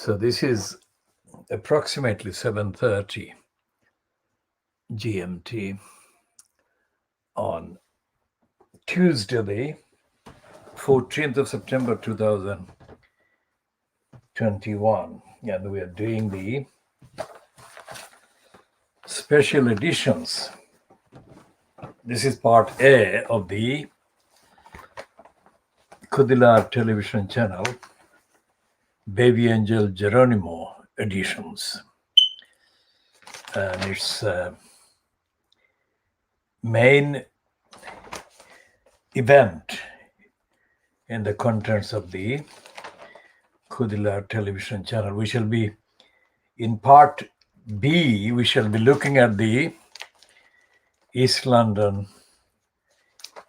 So this is approximately 7:30 GMT on Tuesday, the 14th of September 2021. And we are doing the special editions. This is part A of the KhoodeelaarTV television channel, Baby Angel Geronimo editions. And its main event in the contents of the KhoodeelaarTV television channel. We shall be, in part B, we shall be looking at the East London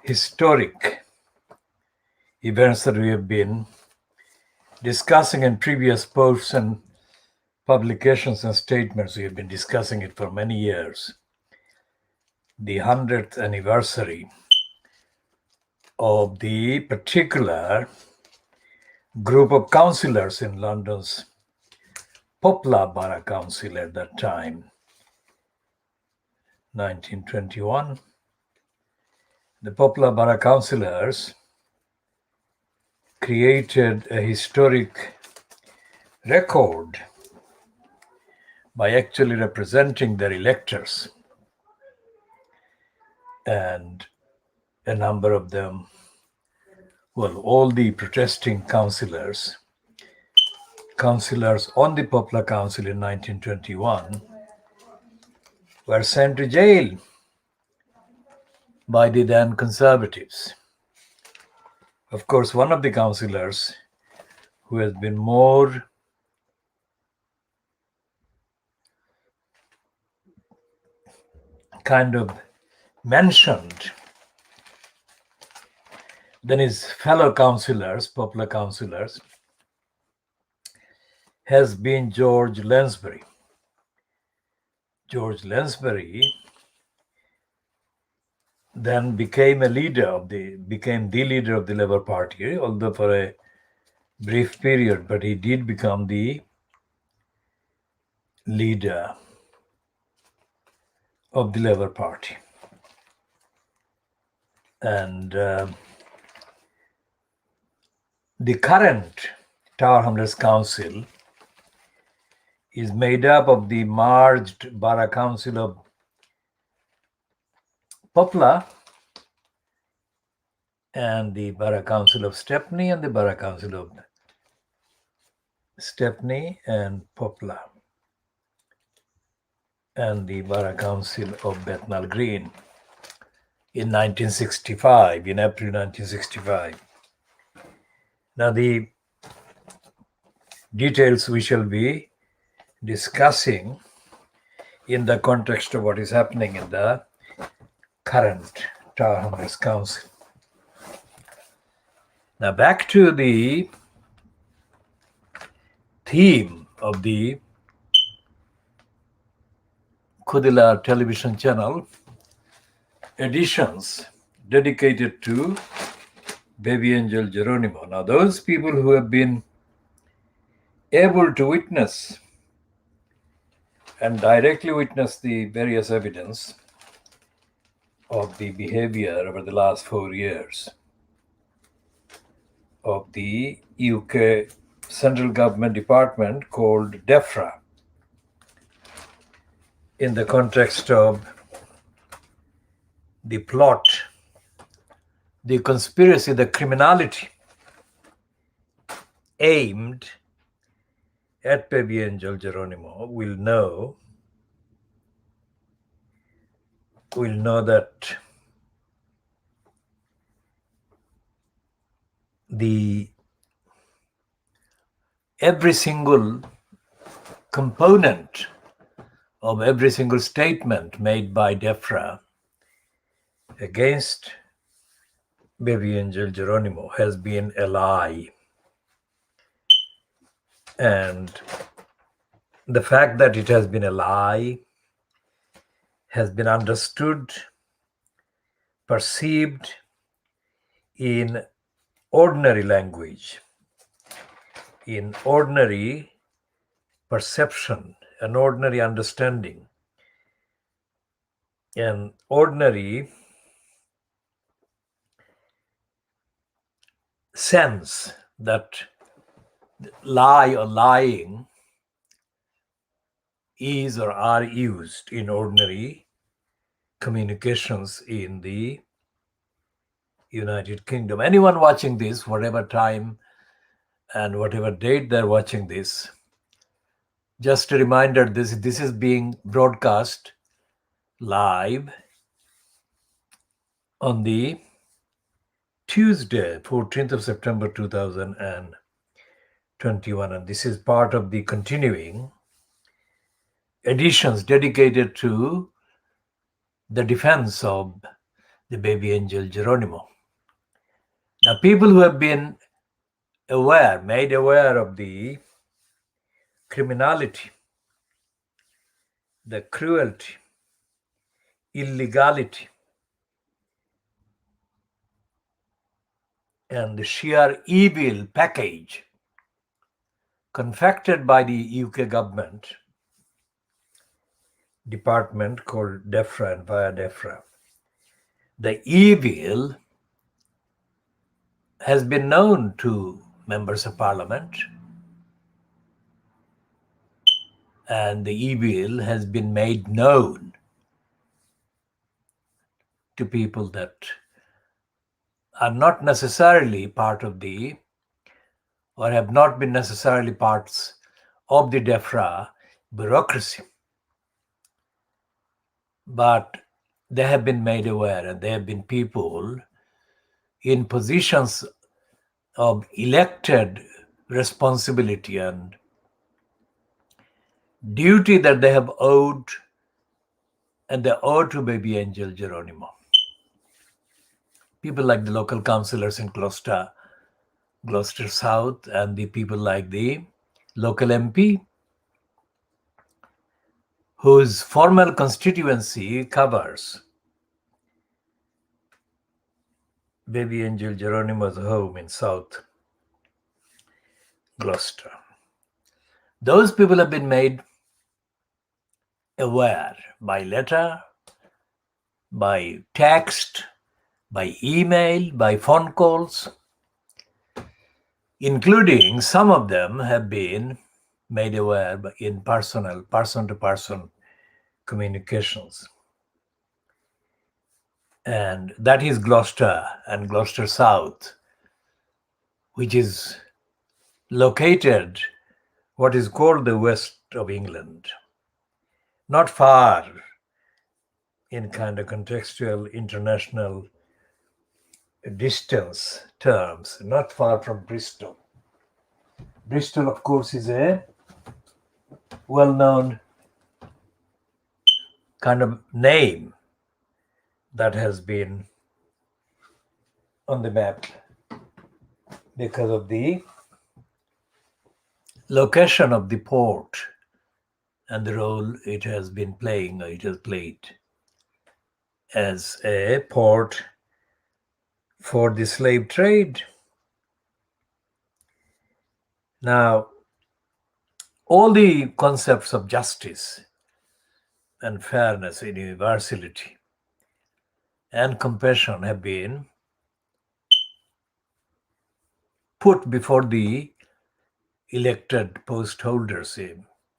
historic events that we have been discussing in previous posts and publications and statements. We have been discussing it for many years. The 100th anniversary of the particular group of councillors in London's Poplar Borough Council at that time, 1921. The Poplar Borough Councillors created a historic record by actually representing their electors, and a number of them, well, all the protesting councillors on the Poplar Council in 1921 were sent to jail by the then Conservatives. Of course, one of the councillors who has been more kind of mentioned than his fellow councillors, Poplar councillors, has been George Lansbury. George Lansbury then became the leader of the Labour Party, although for a brief period, but he did become the leader of the Labour Party. And the current Tower Hamlets Council is made up of the merged Borough Council of Poplar and the Borough Council of Stepney and the Borough Council of Stepney and Poplar and the Borough Council of Bethnal Green in April 1965. Now the details we shall be discussing in the context of what is happening in the current Tower Hamlets Council. Now back to the theme of the KhoodeelaarTV television channel editions dedicated to Baby Angel Geronimo. Now those people who have been able to witness and directly witness the various evidence of the behavior over the last 4 years of the UK central government department called DEFRA in the context of the plot, the conspiracy, the criminality aimed at Baby Angel Geronimo, will know that every single component of every single statement made by DEFRA against Baby Angel Geronimo has been a lie. And the fact that it has been a lie has been understood, perceived in ordinary language, in ordinary perception, an ordinary understanding, an ordinary sense that lie or lying is or are used in ordinary communications in the United Kingdom. Anyone watching this, whatever time and whatever date they're watching this, just a reminder, this is being broadcast live on the Tuesday, 14th of September 2021, and this is part of the continuing editions dedicated to the defense of the baby angel Geronimo. Now, people who have been made aware of the criminality, the cruelty, illegality, and the sheer evil package confected by the UK government department called DEFRA and via DEFRA. The evil has been known to members of parliament, and the evil has been made known to people that are not necessarily part of the, or have not been necessarily parts of the DEFRA bureaucracy. But they have been made aware, and there have been people in positions of elected responsibility and duty that they have owed, and they owe to baby angel Geronimo. People like the local councillors in Gloucester South, and the people like the local MP, whose formal constituency covers baby angel Geronimo's home in South Gloucester. Those people have been made aware by letter, by text, by email, by phone calls, including some of them have been made aware in person-to-person communications. And that is Gloucester and Gloucester South, which is located what is called the west of England, not far in kind of contextual international distance terms, not far from Bristol. Bristol, of course, is a well-known kind of name that has been on the map because of the location of the port and the role it has been playing, or it has played as a port for the slave trade. Now, all the concepts of justice and fairness and universality and compassion have been put before the elected post holders,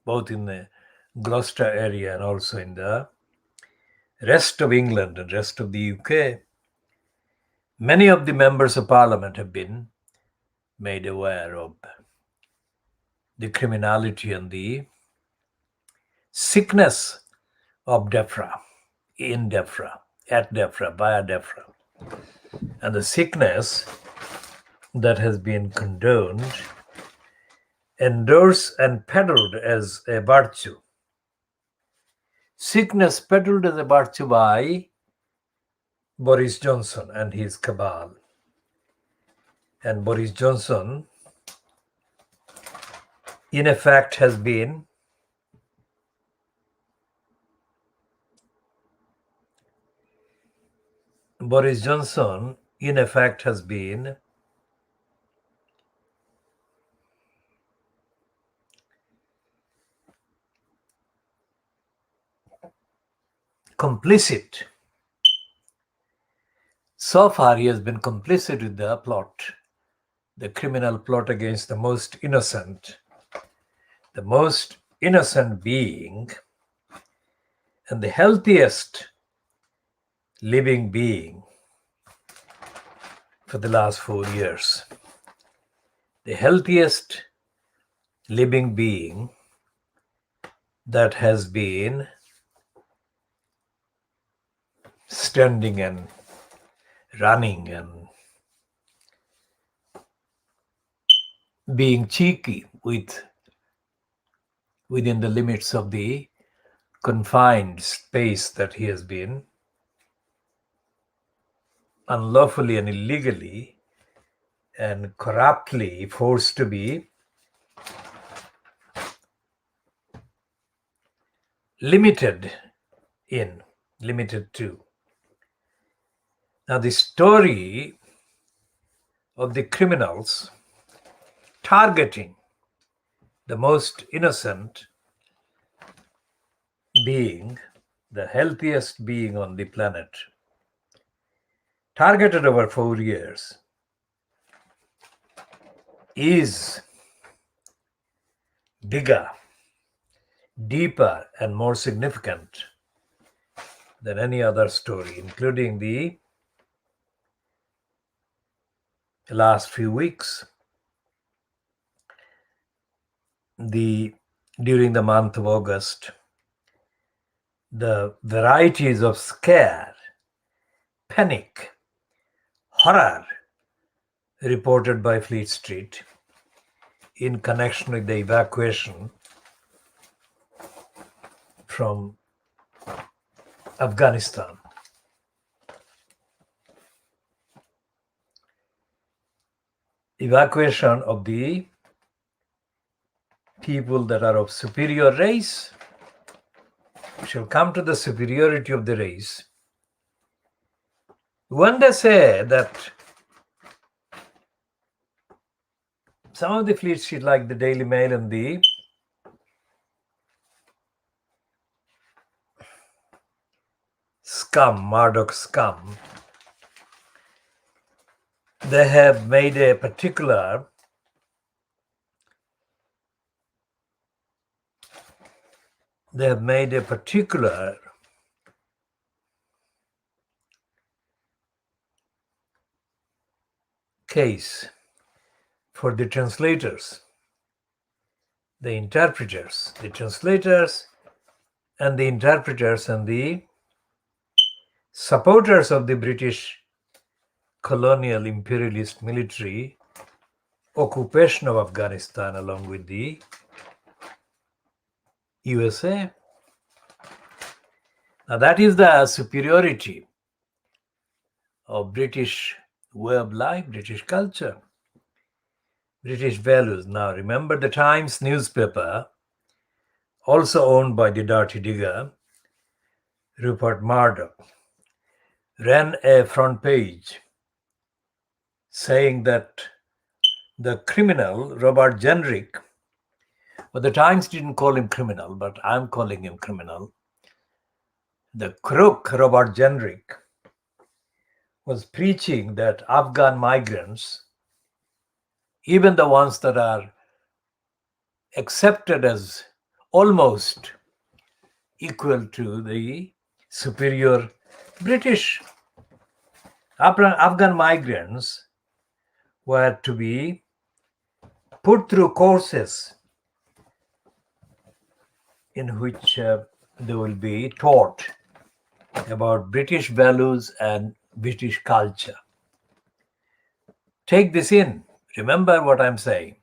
both in the Gloucester area and also in the rest of England and rest of the UK. Many of the members of parliament have been made aware of the criminality and the sickness of DEFRA, in DEFRA, at DEFRA, via DEFRA, and the sickness that has been condoned, endorsed and peddled as a virtue. Sickness peddled as a virtue by Boris Johnson and his cabal. And Boris Johnson, in effect, has been complicit. So far, he has been complicit with the plot, the criminal plot against the most innocent being and the healthiest living being for the last 4 years. The healthiest living being that has been standing and running and being cheeky within the limits of the confined space that he has been unlawfully and illegally and corruptly forced to be limited to. Now, the story of the criminals targeting the most innocent being, the healthiest being on the planet, targeted over 4 years, is bigger, deeper, and more significant than any other story, including the last few weeks. During the month of August, the varieties of scare, panic, horror reported by Fleet Street in connection with the evacuation from Afghanistan. Evacuation of the people that are of superior race. We shall come to the superiority of the race. When they say that some of the Fleet Street, like the Daily Mail and the Murdoch scum, they have made a particular case for the translators, the interpreters, the translators and the interpreters and the supporters of the British colonial imperialist military occupation of Afghanistan along with the USA. Now that is the superiority of British way of life, British culture, British values. Now remember, the Times newspaper, also owned by the dirty digger Rupert Murdoch, ran a front page saying that the criminal Robert Jenrick, but the Times didn't call him criminal, but I'm calling him criminal. The crook Robert Jenrick was preaching that Afghan migrants, even the ones that are accepted as almost equal to the superior British, Afghan migrants were to be put through courses in which they will be taught about British values and British culture. Take this in. Remember what I'm saying.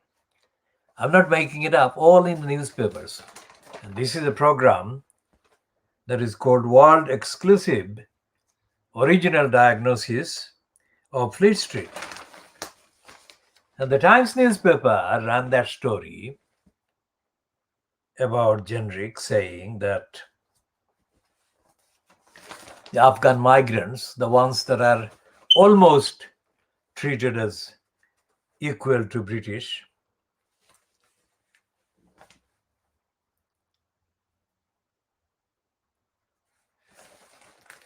I'm not making it up, all in the newspapers. And this is a program that is called World Exclusive Original Diagnosis of Fleet Street. And the Times newspaper ran that story about Jenrick saying that the Afghan migrants, the ones that are almost treated as equal to British,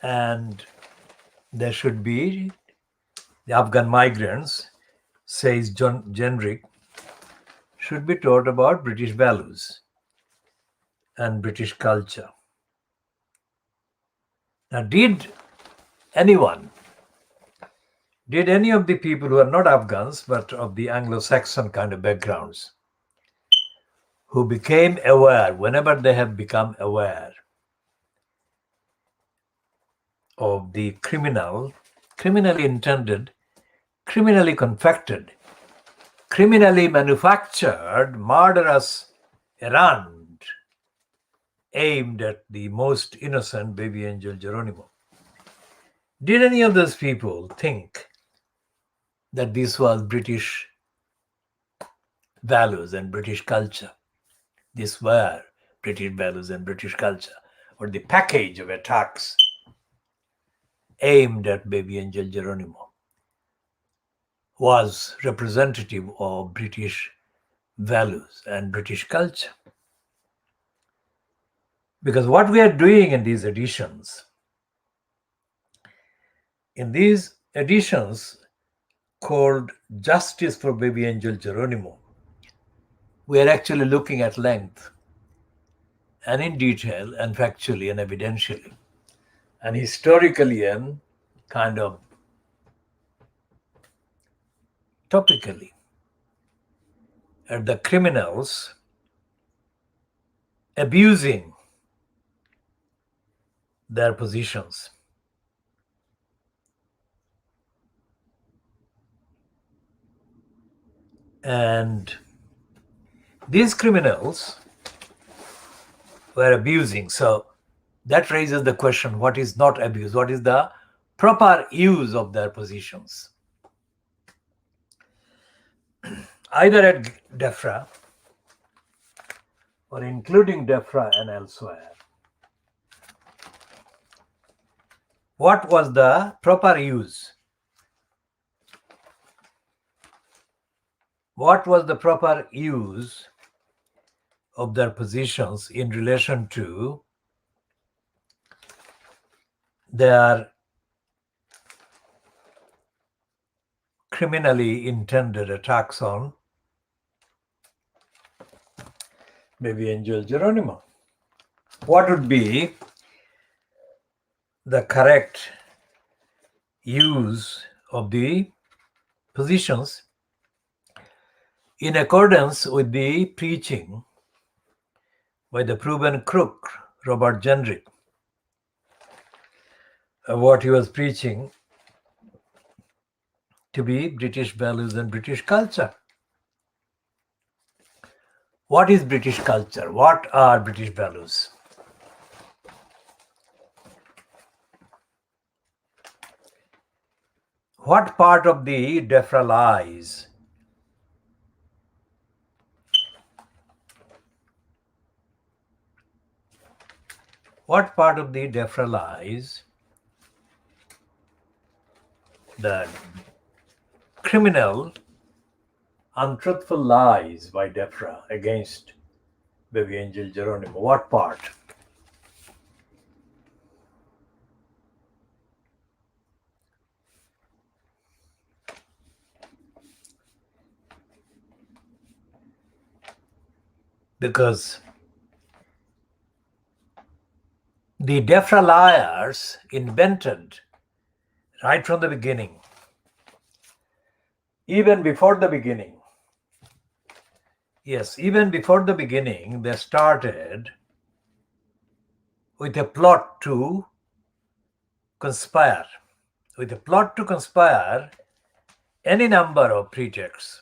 And there should be the Afghan migrants, says John Jenrick, should be taught about British values and British culture. Now, did any of the people who are not Afghans but of the Anglo-Saxon kind of backgrounds, who became aware, whenever they have become aware of the criminally intended, criminally confected, criminally manufactured, murderous errand aimed at the most innocent baby angel Geronimo, did any of those people think that this was British values and British culture? These were British values and British culture, or the package of attacks aimed at baby angel Geronimo was representative of British values and British culture. Because what we are doing in these editions called Justice for Baby Angel Geronimo, we are actually looking at length and in detail and factually and evidentially and historically and kind of topically at the criminals abusing their positions. And these criminals were abusing. So that raises the question, what is not abuse? What is the proper use of their positions? Either at DEFRA or including DEFRA and elsewhere. What was the proper use? What was the proper use of their positions in relation to their criminally intended attacks on baby angel Geronimo? What would be the correct use of the positions in accordance with the preaching by the proven crook, Robert Jenrick, what he was preaching to be British values and British culture? What is British culture? What are British values? What part of the DEFRA lies? What part of the DEFRA lies the criminal, untruthful lies by DEFRA against baby angel Geronimo? What part? Because the DEFRA liars invented right from the beginning, even before the beginning. Yes, even before the beginning, they started with a plot to conspire. With a plot to conspire any number of pretexts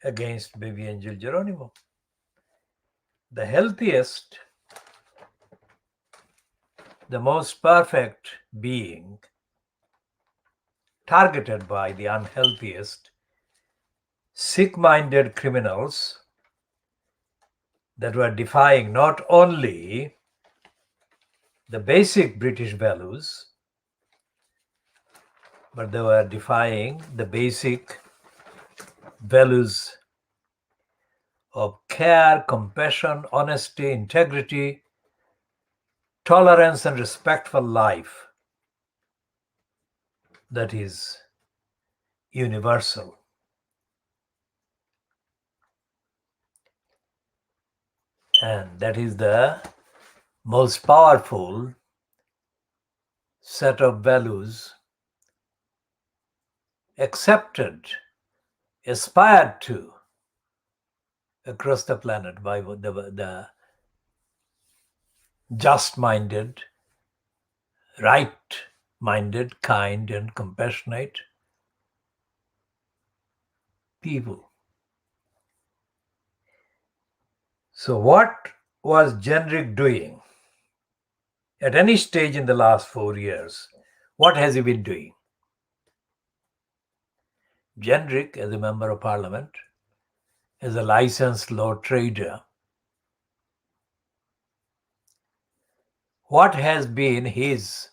against baby angel Geronimo. The healthiest, the most perfect being targeted by the unhealthiest, sick-minded criminals that were defying not only the basic British values, but they were defying the basic values of care, compassion, honesty, integrity, tolerance and respect for life that is universal. And that is the most powerful set of values accepted, aspired to across the planet by the just-minded, right-minded, kind and compassionate people. So what was Genrick doing at any stage in the last 4 years? What has he been doing? Genrick, as a member of parliament, as a licensed law trader, what has been his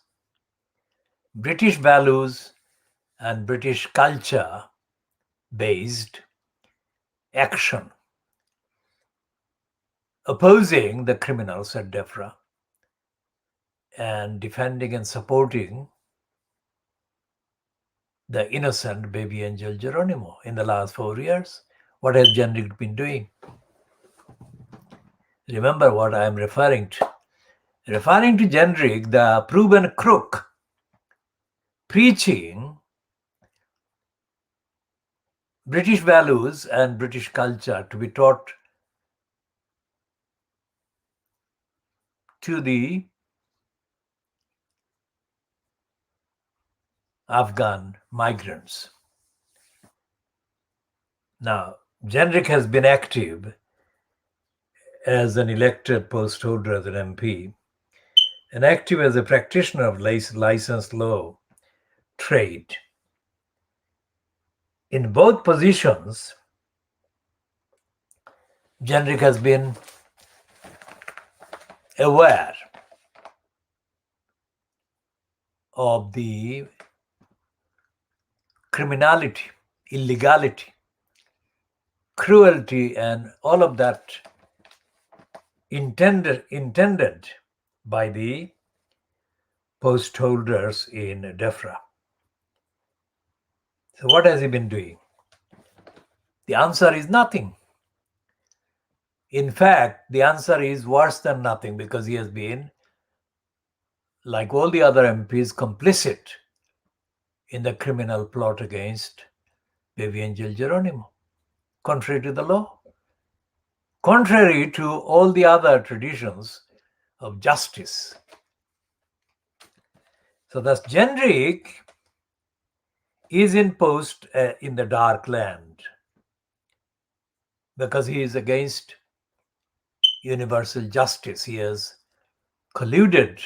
British values and British culture based action opposing the criminals at DEFRA and defending and supporting the innocent baby angel Geronimo in the last 4 years? What has Genrick been doing? Remember what I am referring to. Referring to Genrick, the proven crook, preaching British values and British culture to be taught to the Afghan migrants. Now, Genrick has been active as an elected post holder as an MP and active as a practitioner of licensed law trade. In both positions, Genrick has been aware of the criminality, illegality, cruelty, and all of that intended by the post holders in DEFRA. So what has he been doing? The answer is nothing. In fact, the answer is worse than nothing, because he has been, like all the other MPs, complicit in the criminal plot against baby angel Geronimo, contrary to the law, contrary to all the other traditions of justice. So thus Genrick is in post in the dark land because he is against universal justice. He has colluded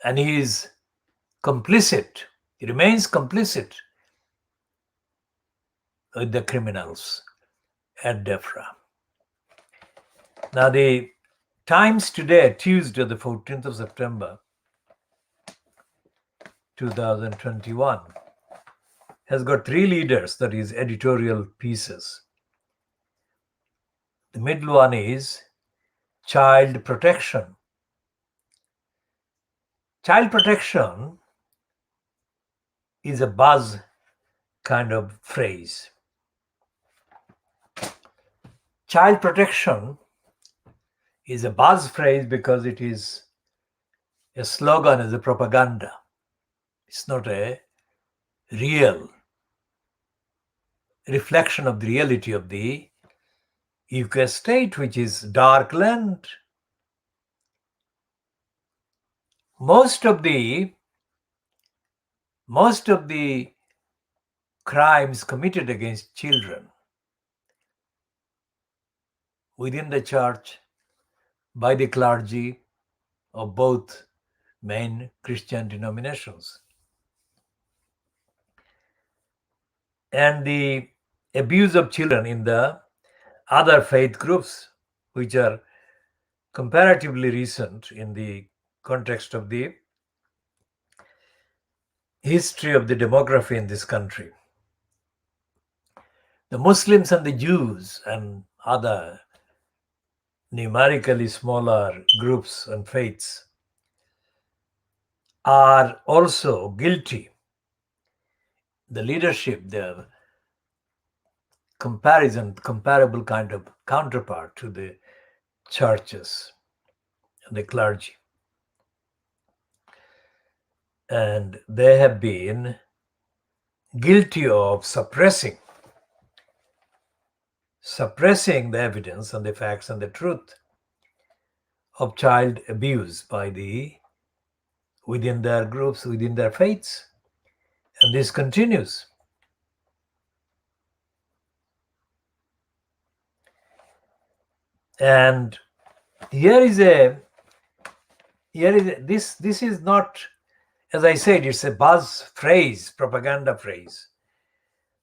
and he is complicit. He remains complicit with the criminals at DEFRA. Now the Times today, Tuesday, the 14th of September, 2021, has got 3 leaders, that is editorial pieces. The middle one is child protection. Child protection is a buzz kind of phrase. Child protection is a buzz phrase because it is a slogan, as a propaganda. It's not a real reflection of the reality of the UK state, which is dark land. Most of the crimes committed against children within the church by the clergy of both main Christian denominations, and the abuse of children in the other faith groups, which are comparatively recent in the context of the history of the demography in this country. The Muslims and the Jews and other numerically smaller groups and faiths are also guilty. The leadership, the comparable kind of counterpart to the churches and the clergy. And they have been guilty of suppressing the evidence and the facts and the truth of child abuse within their groups, within their faiths. And this continues. And this is not, as I said, it's a buzz phrase, propaganda phrase.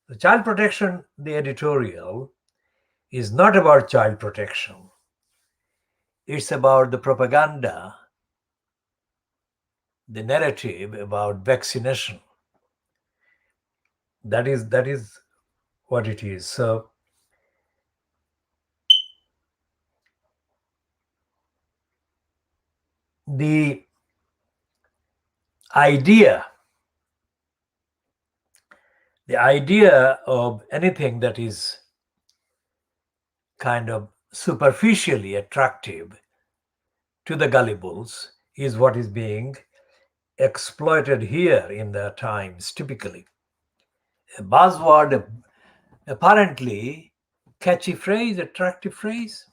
The child protection, the editorial, is not about child protection. It's about the propaganda, the narrative about vaccination. That is what it is. So the idea of anything that is kind of superficially attractive to the gullibles is what is being exploited here in the Times, typically. A buzzword, apparently catchy phrase, attractive phrase.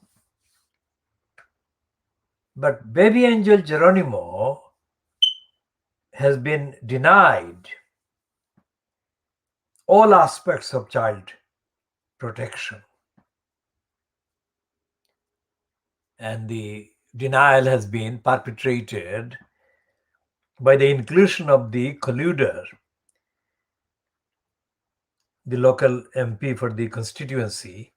But baby angel Geronimo has been denied all aspects of child protection. And the denial has been perpetrated by the inclusion of the colluder, the local MP for the constituency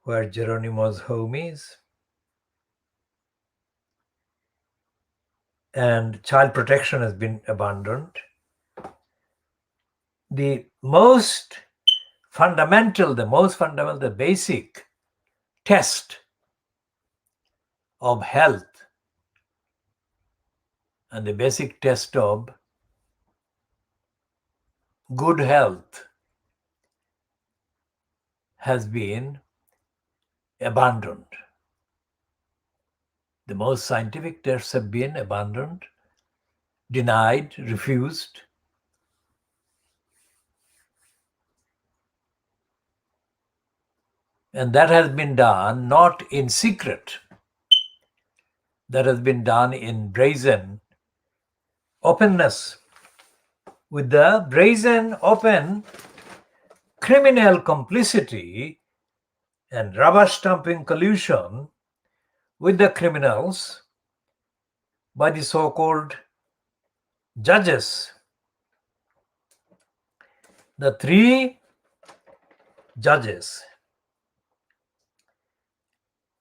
where Geronimo's home is. And child protection has been abandoned. The most fundamental, the basic test of health and the basic test of good health has been abandoned. The most scientific tests have been abandoned, denied, refused. And that has been done not in secret. That has been done in brazen openness, with the brazen, open criminal complicity and rubber stamping collusion with the criminals by the so-called judges. The three judges,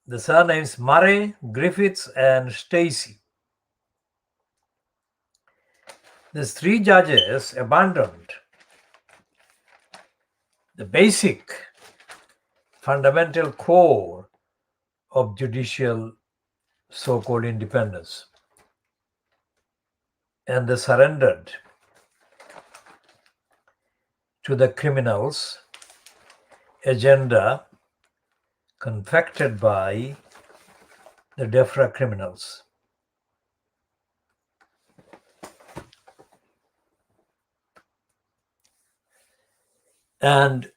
the surnames Murray, Griffiths, and Stacey. These three judges abandoned the basic, fundamental core of judicial so-called independence, and they surrendered to the criminals' agenda confected by the DEFRA criminals. And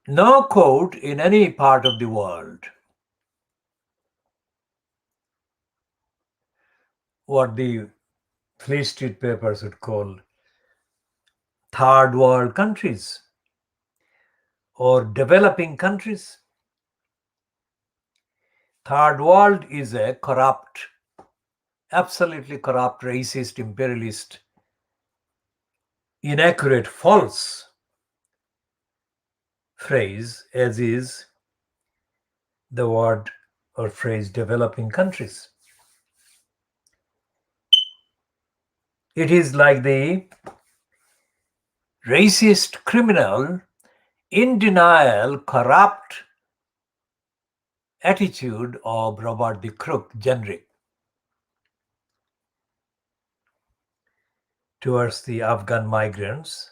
no court in any part of the world, what the Fleet Street papers would call third world countries or developing countries. Third world is a corrupt, absolutely corrupt, racist, imperialist, inaccurate, false phrase, as is the word or phrase developing countries. It is like the racist, criminal, in denial, corrupt, attitude of Robert the Crook generic towards the Afghan migrants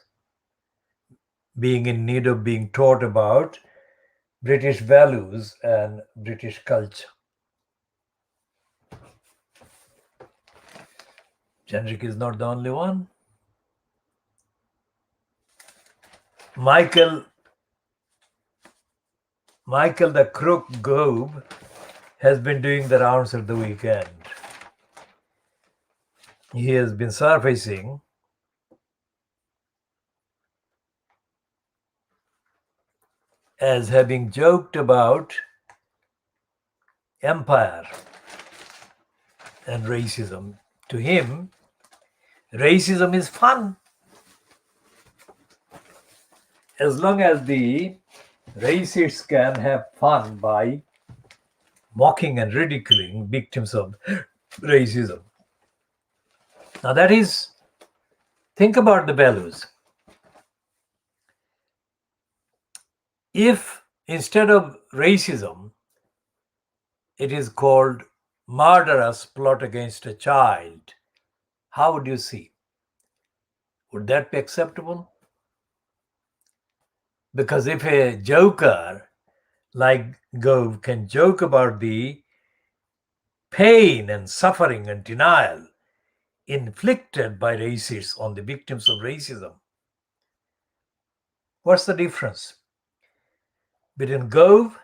being in need of being taught about British values and British culture. Generic is not the only one. Michael the Crook Gove has been doing the rounds of the weekend. He has been surfacing as having joked about empire and racism. To him, racism is fun. As long as the racists can have fun by mocking and ridiculing victims of racism. Now that is, think about the values. If instead of racism, it is called murderous plot against a child, how would you see? Would that be acceptable? Because if a joker like Gove can joke about the pain and suffering and denial inflicted by racists on the victims of racism, what's the difference between Gove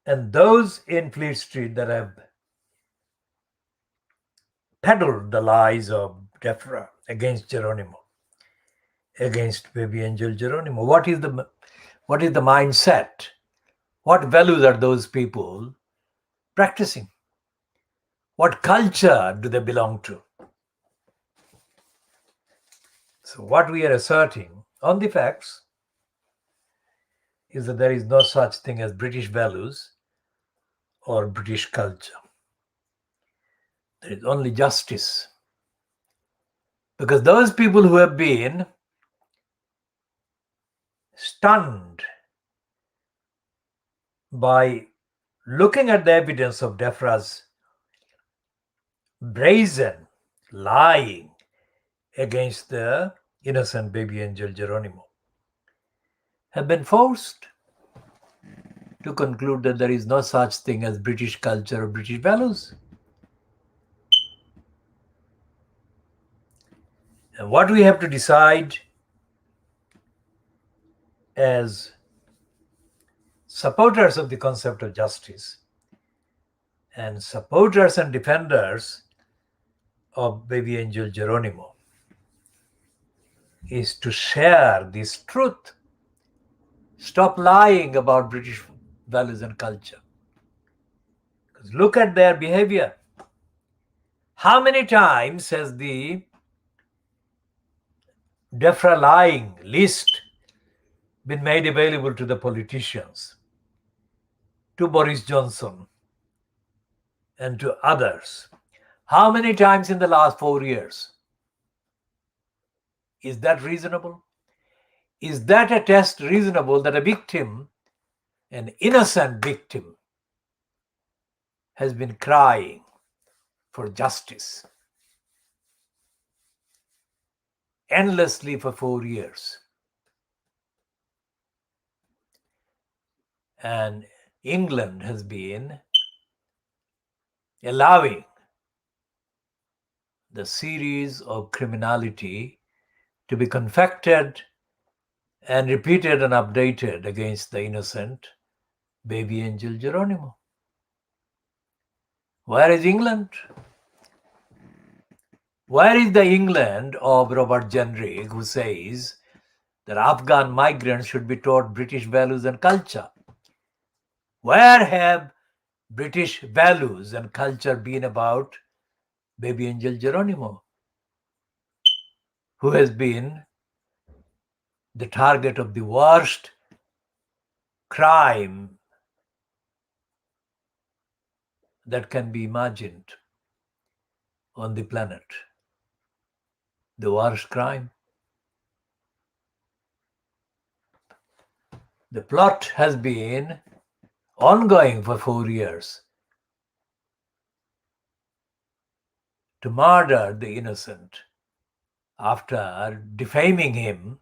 and those in Fleet Street that have peddled the lies of DEFRA against Geronimo, against baby angel Geronimo? What is the mindset? What values are those people practicing? What culture do they belong to? So what we are asserting on the facts is that there is no such thing as British values or British culture. There is only justice. Because those people who have been stunned by looking at the evidence of DEFRA's brazen lying against the innocent baby angel Geronimo have been forced to conclude that there is no such thing as British culture or British values. And what we have to decide as supporters of the concept of justice and supporters and defenders of baby angel Geronimo is to share this truth. Stop lying about British values and culture. Because look at their behavior. How many times has the DEFRA lying list been made available to the politicians, to Boris Johnson, and to others? How many times in the last 4 years? Is that reasonable? Is that a test reasonable that a victim, an innocent victim, has been crying for justice endlessly for 4 years? And England has been allowing the series of criminality to be confected and repeated and updated against the innocent baby angel Geronimo. Where is England? Where is the England of Robert Jenrick, who says that Afghan migrants should be taught British values and culture? Where have British values and culture been about baby angel Geronimo, who has been the target of the worst crime that can be imagined on the planet? The worst crime. The plot has been ongoing for 4 years, to murder the innocent after defaming him,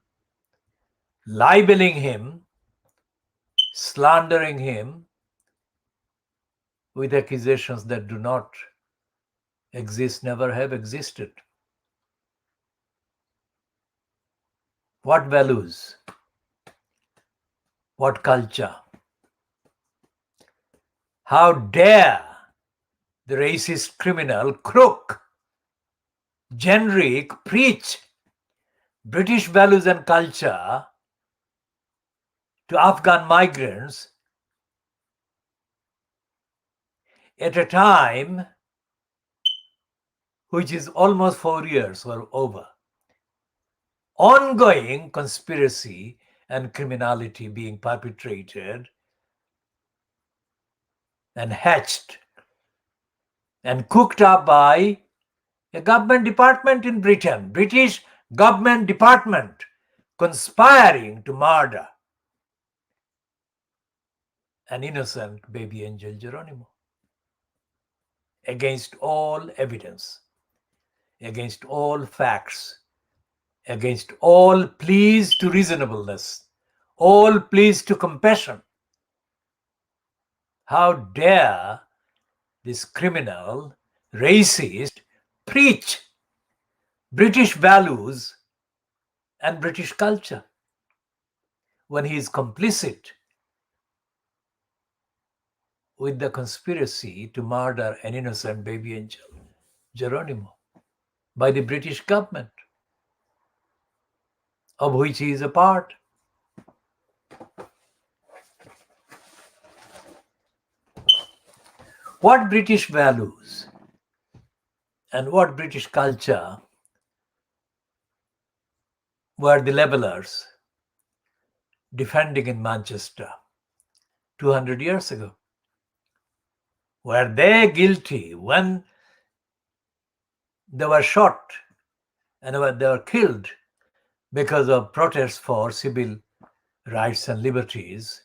libeling him, slandering him with accusations that do not exist, never have existed. What values? What culture? How dare the racist criminal crook, generic, preach British values and culture to Afghan migrants at a time which is almost 4 years or over. Ongoing conspiracy and criminality being perpetrated and hatched and cooked up by a government department in Britain, British government department, conspiring to murder an innocent baby angel Geronimo against all evidence, against all facts, against all pleas to reasonableness, all pleas to compassion. How dare this criminal, racist, preach British values and British culture when he is complicit with the conspiracy to murder an innocent baby angel Geronimo by the British government, of which he is a part. What British values and what British culture were the labellers defending in Manchester 200 years ago? Were they guilty when they were shot and they were killed because of protests for civil rights and liberties?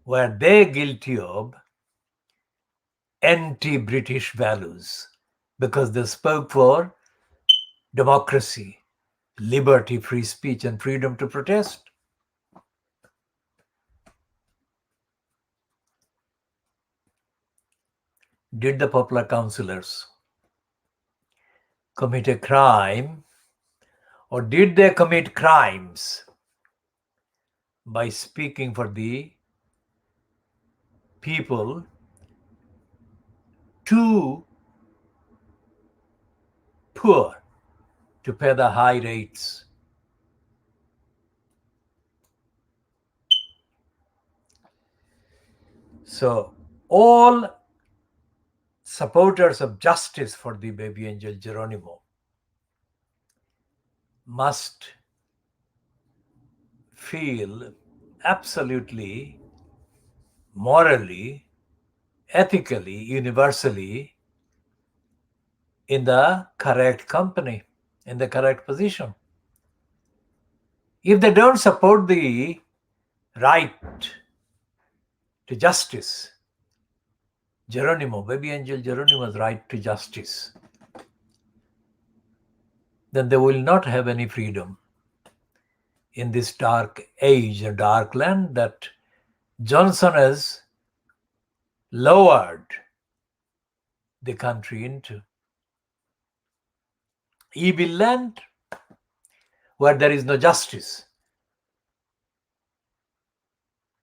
Were they guilty of anti-British values because they spoke for democracy, liberty, free speech, and freedom to protest? Did the popular councillors commit a crime, or did they commit crimes by speaking for the people too poor to pay the high rates? So all supporters of justice for the baby angel Geronimo must feel absolutely, morally, ethically, universally in the correct company, in the correct position. If they don't support the right to justice, Geronimo, baby angel Geronimo's right to justice, then they will not have any freedom in this dark age and dark land that Johnson has lowered the country into. Evil land where there is no justice,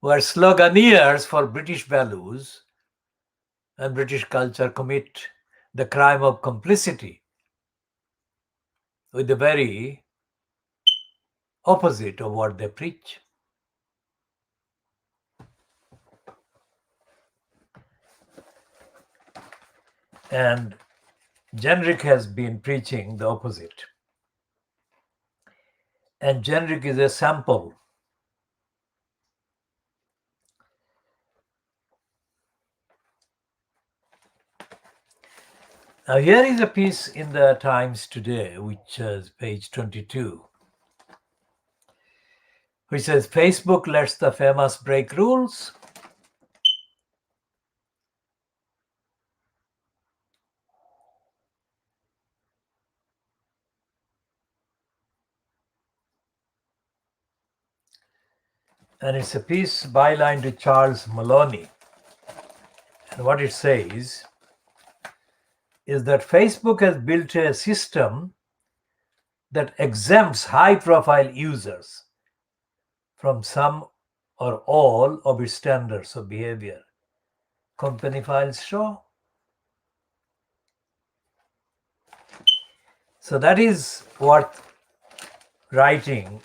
where sloganeers for British values and British culture commit the crime of complicity with the very opposite of what they preach. And Generic has been preaching the opposite. And Generic is a sample. Now here is a piece in the Times today, which is page 22, which says Facebook lets the famous break rules. And it's a piece byline to Charles Maloney. And what it says is that Facebook has built a system that exempts high-profile users from some or all of its standards of behavior. Company files show. So that is worth writing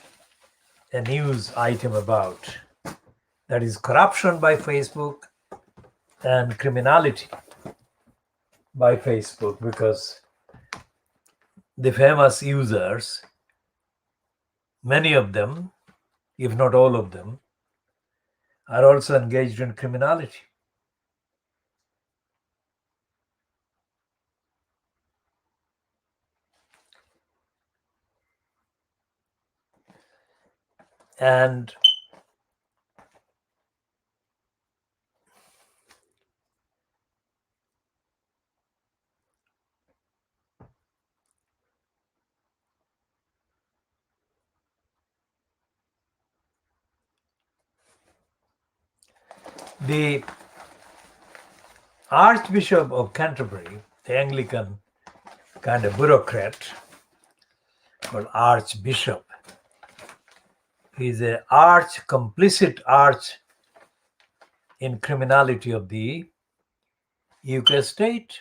a news item about. That is corruption by Facebook and criminality by Facebook, because the famous users, many of them, if not all of them, are also engaged in criminality. And the Archbishop of Canterbury, the Anglican kind of bureaucrat called Archbishop, he's an complicit in criminality of the UK state.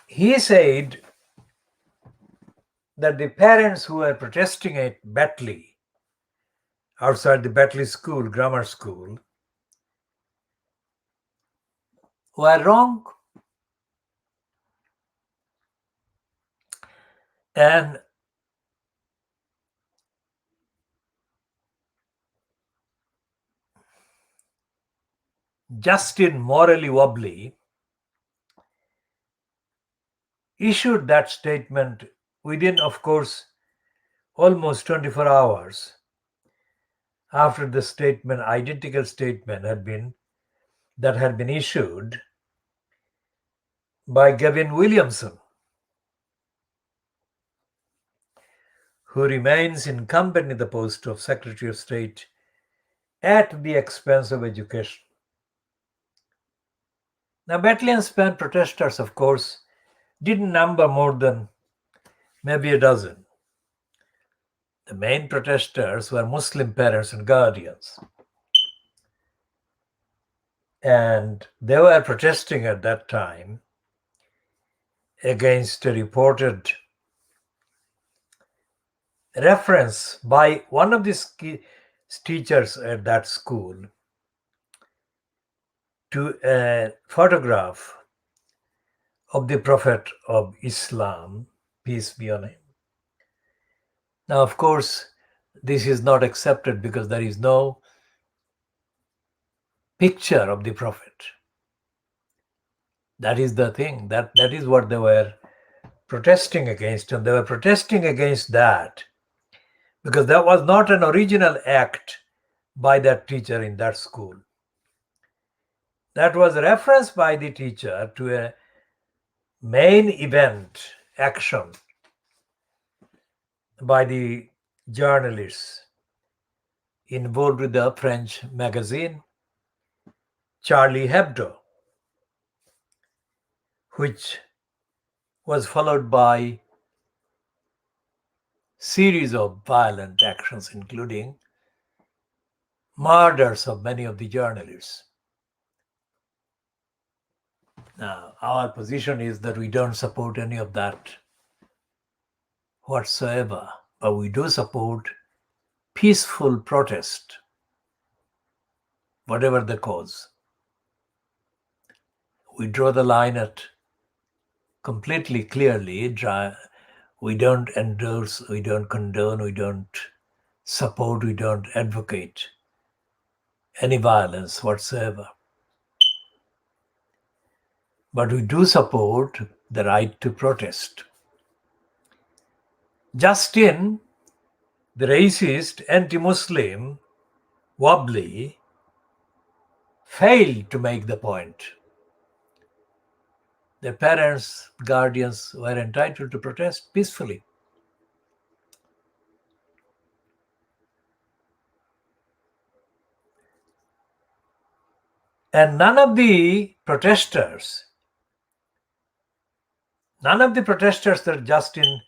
He said that the parents who were protesting at Batley, outside the Batley school, grammar school, were wrong. And Justin Morally Wobbly issued that statement within, of course, almost 24 hours after the statement, identical statement had been issued by Gavin Williamson, who remains incumbent in the post of Secretary of State at the expense of education. Now, Batley and Span protesters, of course, didn't number more than maybe a dozen. The main protesters were Muslim parents and guardians. And they were protesting at that time against a reported reference by one of the teachers at that school to a photograph of the Prophet of Islam, peace be on him. Now, of course, this is not accepted because there is no picture of the Prophet. That is the thing. That is what they were protesting against. And they were protesting against that because that was not an original act by that teacher in that school. That was a reference by the teacher to a main event action by the journalists involved with the French magazine Charlie Hebdo, which was followed by series of violent actions, including murders of many of the journalists. Now, our position is that we don't support any of that whatsoever, but we do support peaceful protest, whatever the cause. We draw the line at completely clearly. We don't endorse, we don't condone, we don't support, we don't advocate any violence whatsoever. But we do support the right to protest. Justin, the racist, anti-Muslim, Wobbly, failed to make the point. Their parents, guardians were entitled to protest peacefully. And none of the protesters that Justin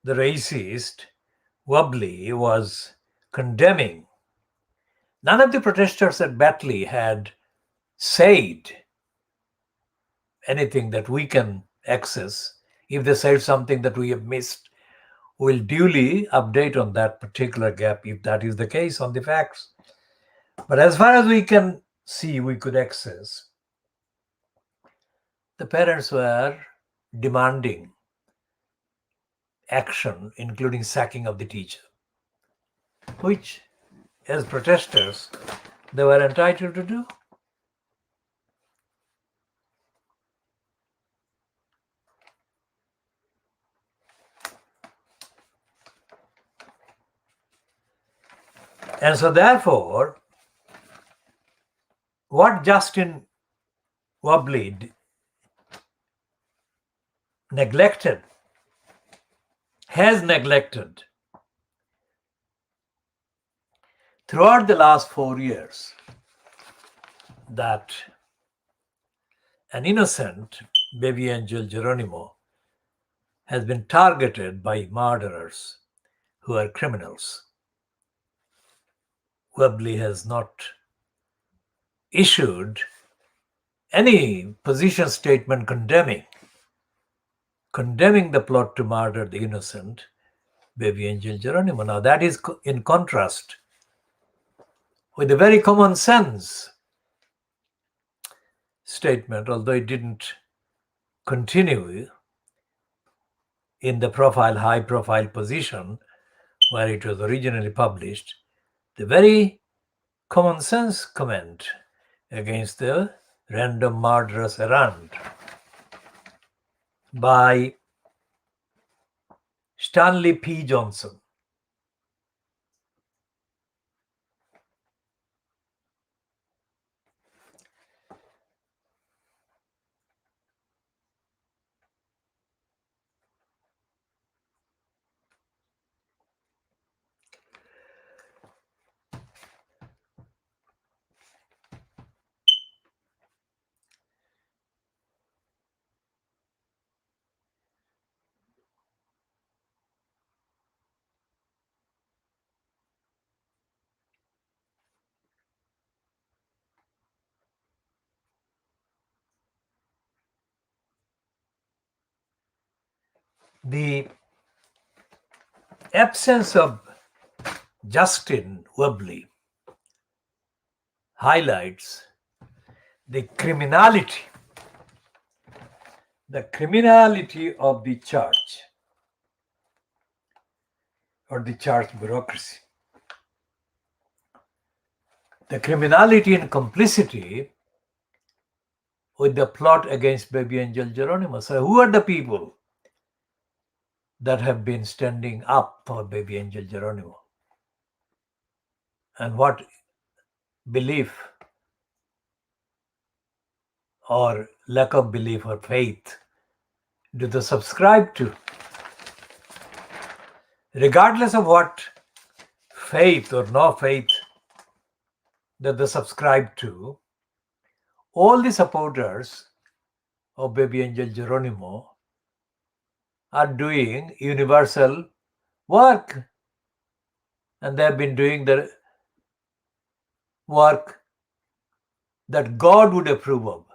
the racist Wobbly was condemning, none of the protesters at Batley had said anything that we can access. If they said something that we have missed, we'll duly update on that particular gap if that is the case on the facts. But as far as we can see, we could access, the parents were demanding action, including sacking of the teacher, which, as protesters, they were entitled to do. And so therefore, what Justin Wobbly has neglected throughout the last 4 years, that an innocent baby angel Geronimo has been targeted by murderers who are criminals. Wobbly has not issued any position statement condemning the plot to murder the innocent baby angel Geronimo. Now that is in contrast with the very common sense statement, although it didn't continue in the high profile position where it was originally published, the very common sense comment against the random murderous errand by Stanley P. Johnson. The absence of Justin Wobbly highlights the criminality of the church or the church bureaucracy. The criminality and complicity with the plot against baby angel Geronimo. So who are the people that have been standing up for baby angel Geronimo? And what belief or lack of belief or faith do they subscribe to? Regardless of what faith or no faith that they subscribe to, all the supporters of baby angel Geronimo are doing universal work, and they have been doing the work that God would approve of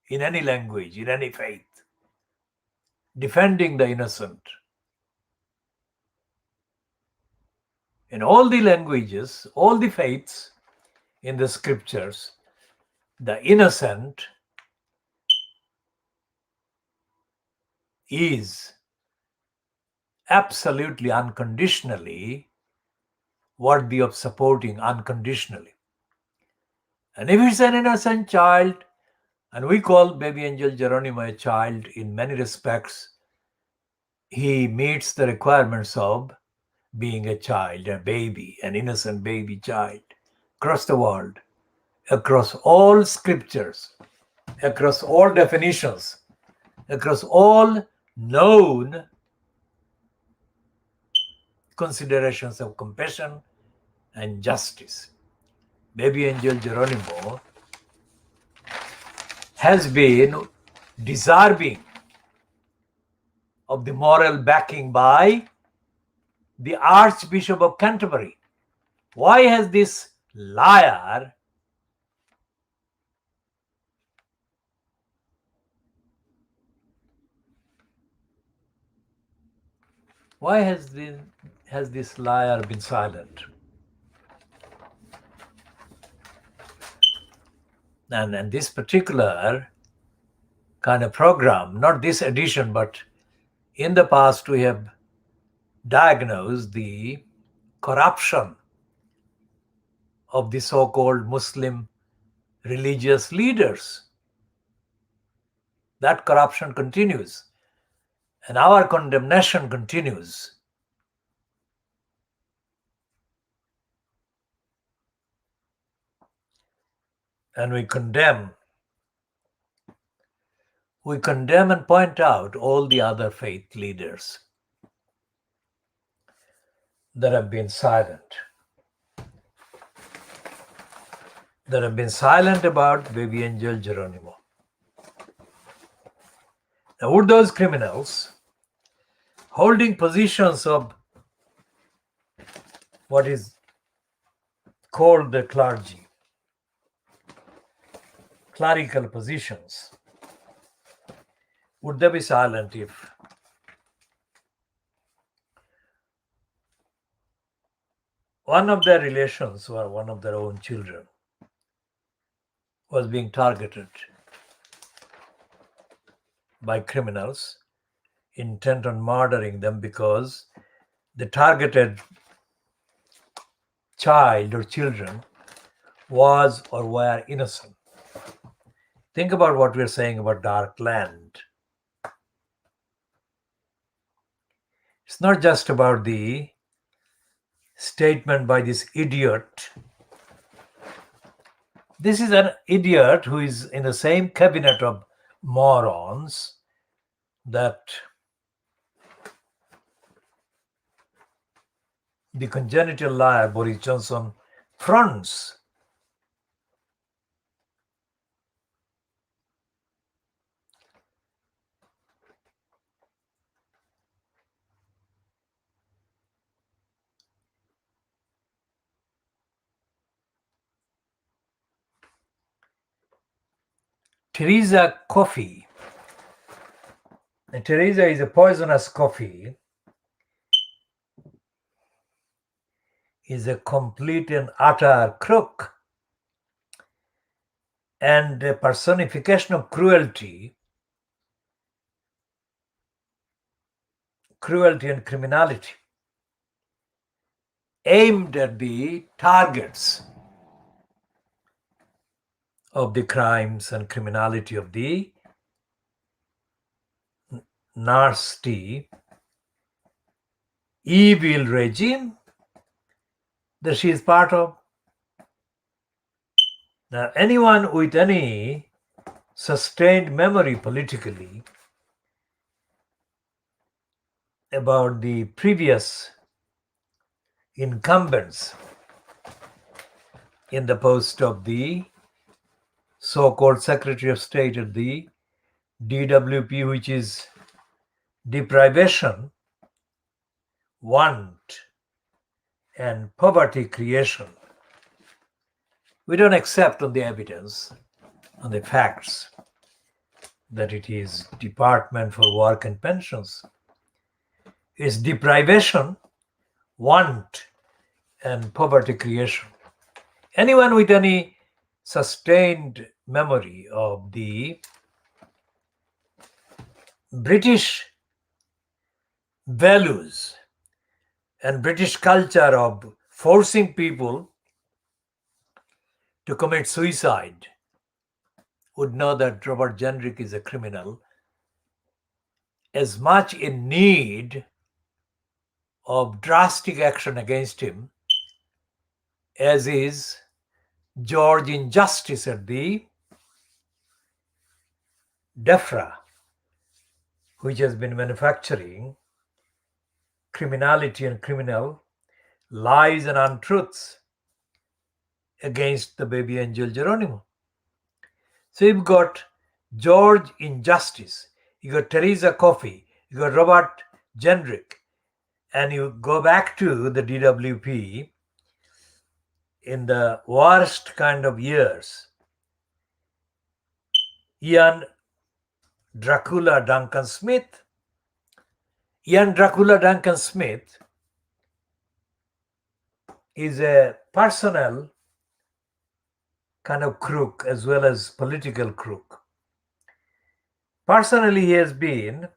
in any language, in any faith, defending the innocent. In all the languages, all the faiths in the scriptures, the innocent is absolutely unconditionally worthy of supporting unconditionally. And if it's an innocent child, and we call baby angel Geronimo a child in many respects, he meets the requirements of being a child, a baby, an innocent baby child, across the world, across all scriptures, across all definitions, across all known considerations of compassion and justice. Baby angel Geronimo has been deserving of the moral backing by the Archbishop of Canterbury. Why has this liar this liar been silent? And this particular kind of program, not this edition, but in the past we have diagnosed the corruption of the so-called Muslim religious leaders. That corruption continues, and our condemnation continues. And we condemn and point out all the other faith leaders that have been silent. About baby angel Geronimo. Now, would those criminals holding positions of what is called the clergy, clerical positions, would they be silent if one of their relations or one of their own children was being targeted by criminals intent on murdering them because the targeted child or children was or were innocent? Think about what we're saying about dark land. It's not just about the statement by this idiot. This is an idiot who is in the same cabinet of morons that the congenital liar Boris Johnson fronts. Teresa coffee. And Teresa is a poisonous coffee. Is a complete and utter crook and a personification of cruelty and criminality aimed at the targets of the crimes and criminality of the nasty, evil regime that she is part of. Now, anyone with any sustained memory politically about the previous incumbents in the post of the so-called Secretary of State at the DWP, which is deprivation, want, and poverty creation. We don't accept on the evidence, on the facts, that it is Department for Work and Pensions. It's deprivation, want, and poverty creation. Anyone with any sustained memory of the British values and British culture of forcing people to commit suicide would know that Robert Jenrick is a criminal, as much in need of drastic action against him as is George Injustice at the DEFRA, which has been manufacturing criminality and criminal lies and untruths against the baby angel Geronimo. So you've got George Injustice, you got Teresa Coffey, you got Robert Gendrick, and you go back to the DWP in the worst kind of years. Ian Dracula Duncan Smith. Ian Dracula Duncan Smith is a personnel kind of crook as well as political crook. Personally, he has been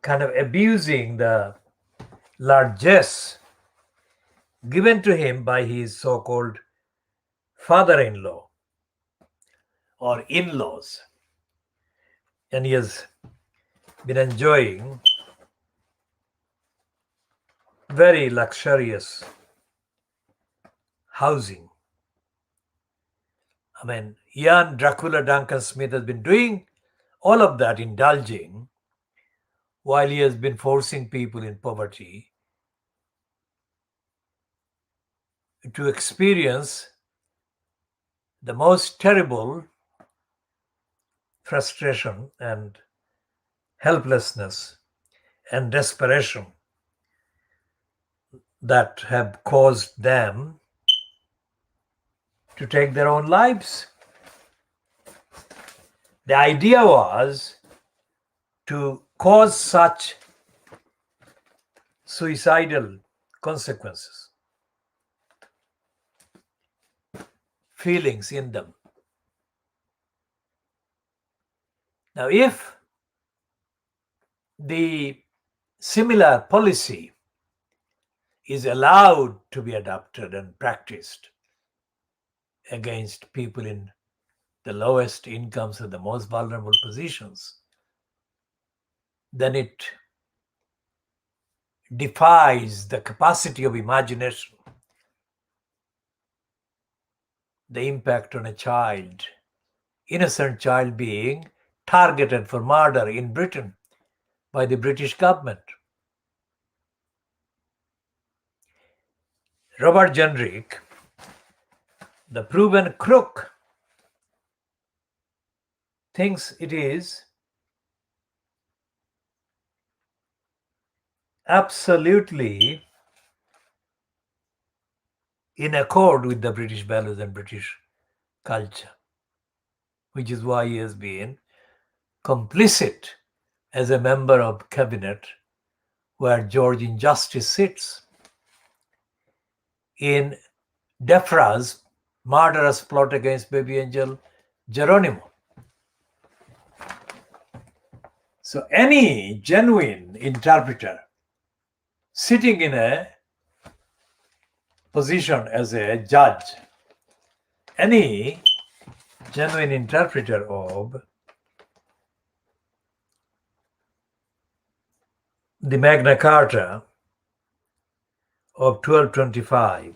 kind of abusing the largesse given to him by his so-called father-in-law or in-laws. And he has been enjoying very luxurious housing. I mean, Ian Dracula Duncan Smith has been doing all of that, indulging, while he has been forcing people in poverty to experience the most terrible frustration and helplessness and desperation that have caused them to take their own lives. The idea was to cause such suicidal consequences, feelings in them. Now, if the similar policy is allowed to be adopted and practiced against people in the lowest incomes and the most vulnerable positions, then it defies the capacity of imagination, the impact on a child, innocent child being targeted for murder in Britain by the British government. Robert Gendrick, the proven crook, thinks it is absolutely in accord with the British values and British culture, which is why he has been complicit as a member of cabinet where George Injustice sits in DEFRA's murderous plot against baby angel Geronimo. So any genuine interpreter sitting in a position as a judge, any genuine interpreter of the Magna Carta of 1225,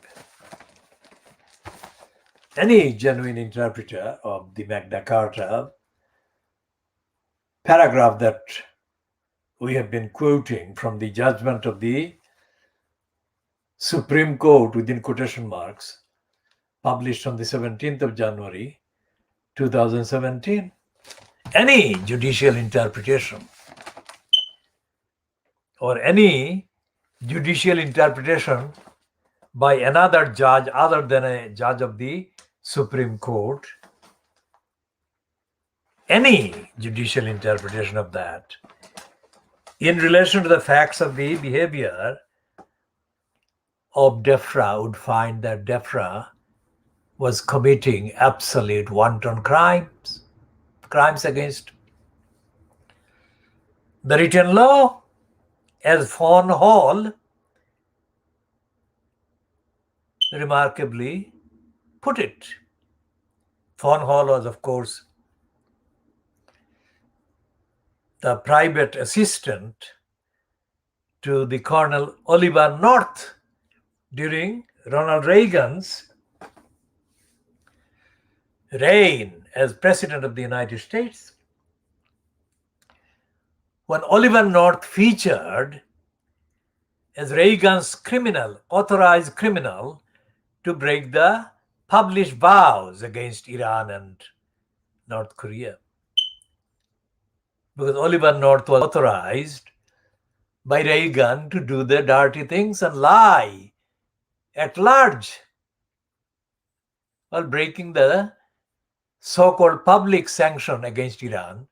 any genuine interpreter of the Magna Carta, paragraph that we have been quoting from the judgment of the Supreme Court, within quotation marks, published on the 17th of January 2017, any judicial interpretation or any judicial interpretation by another judge other than a judge of the Supreme Court, any judicial interpretation of that in relation to the facts of the behavior of DEFRA would find that DEFRA was committing absolute wanton crimes against the written law, as Fawn Hall remarkably put it. Fawn Hall was, of course, the private assistant to the Colonel Oliver North during Ronald Reagan's reign as President of the United States. When Oliver North featured as Reagan's authorized criminal to break the published vows against Iran and North Korea. Because Oliver North was authorized by Reagan to do the dirty things and lie at large while breaking the so-called public sanction against Iran,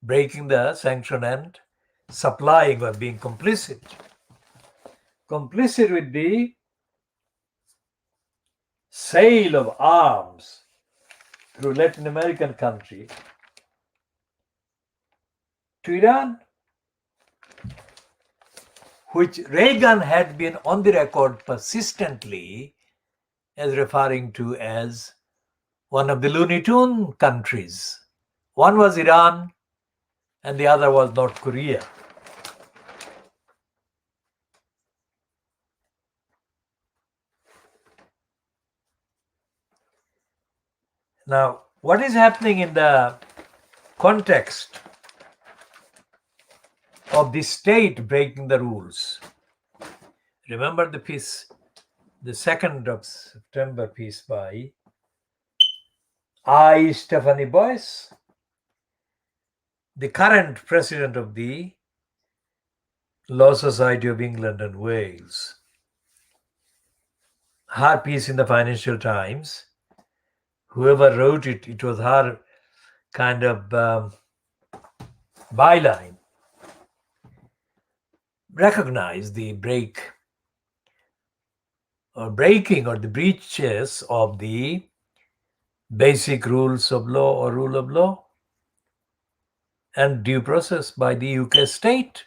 breaking the sanction and supplying or being complicit with the sale of arms through Latin American country to Iran, which Reagan had been on the record persistently as referring to as one of the Looney Tune countries. One was Iran and the other was North Korea. Now, what is happening in the context of the state breaking the rules? Remember the piece, the 2nd of September piece by I. Stephanie Boyce, the current president of the Law Society of England and Wales. Her piece in the Financial Times, whoever wrote it, it was her kind of byline, recognized the breaking or the breaches of the basic rules of law or rule of law and due process by the UK state.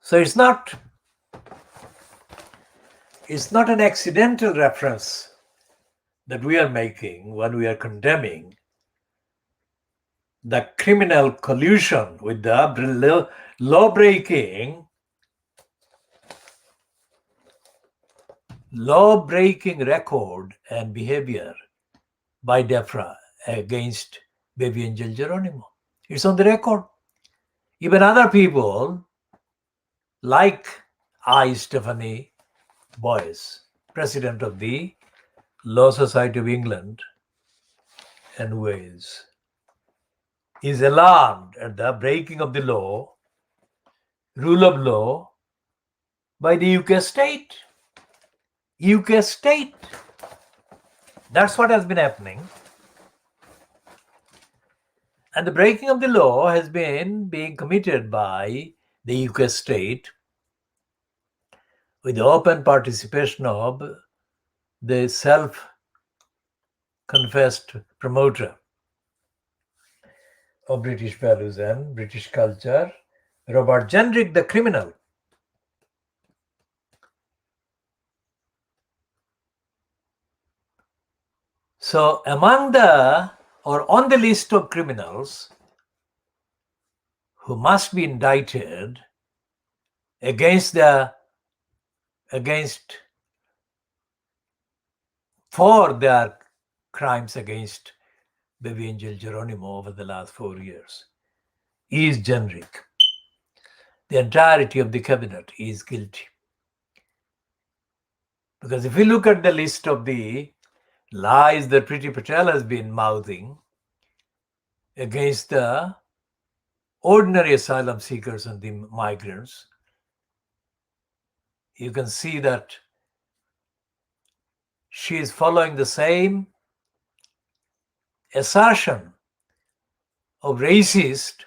So it's not an accidental reference that we are making when we are condemning the criminal collusion with the law-breaking record and behavior by DEFRA against Baby Angel Geronimo. It's on the record. Even other people like I. Stephanie Boyce, president of the Law Society of England and Wales, is alarmed at the breaking of the law, rule of law, by the UK state. UK state. That's what has been happening. And the breaking of the law has been being committed by the UK state with the open participation of the self-confessed promoter of British values and British culture, Robert Jenrick, the criminal. So on the list of criminals who must be indicted for their crimes against Baby Angel Geronimo over the last 4 years is Jenrick. The entirety of the cabinet is guilty. Because if we look at the list of the lies that Priti Patel has been mouthing against the ordinary asylum seekers and the migrants, you can see that she is following the same assertion of racist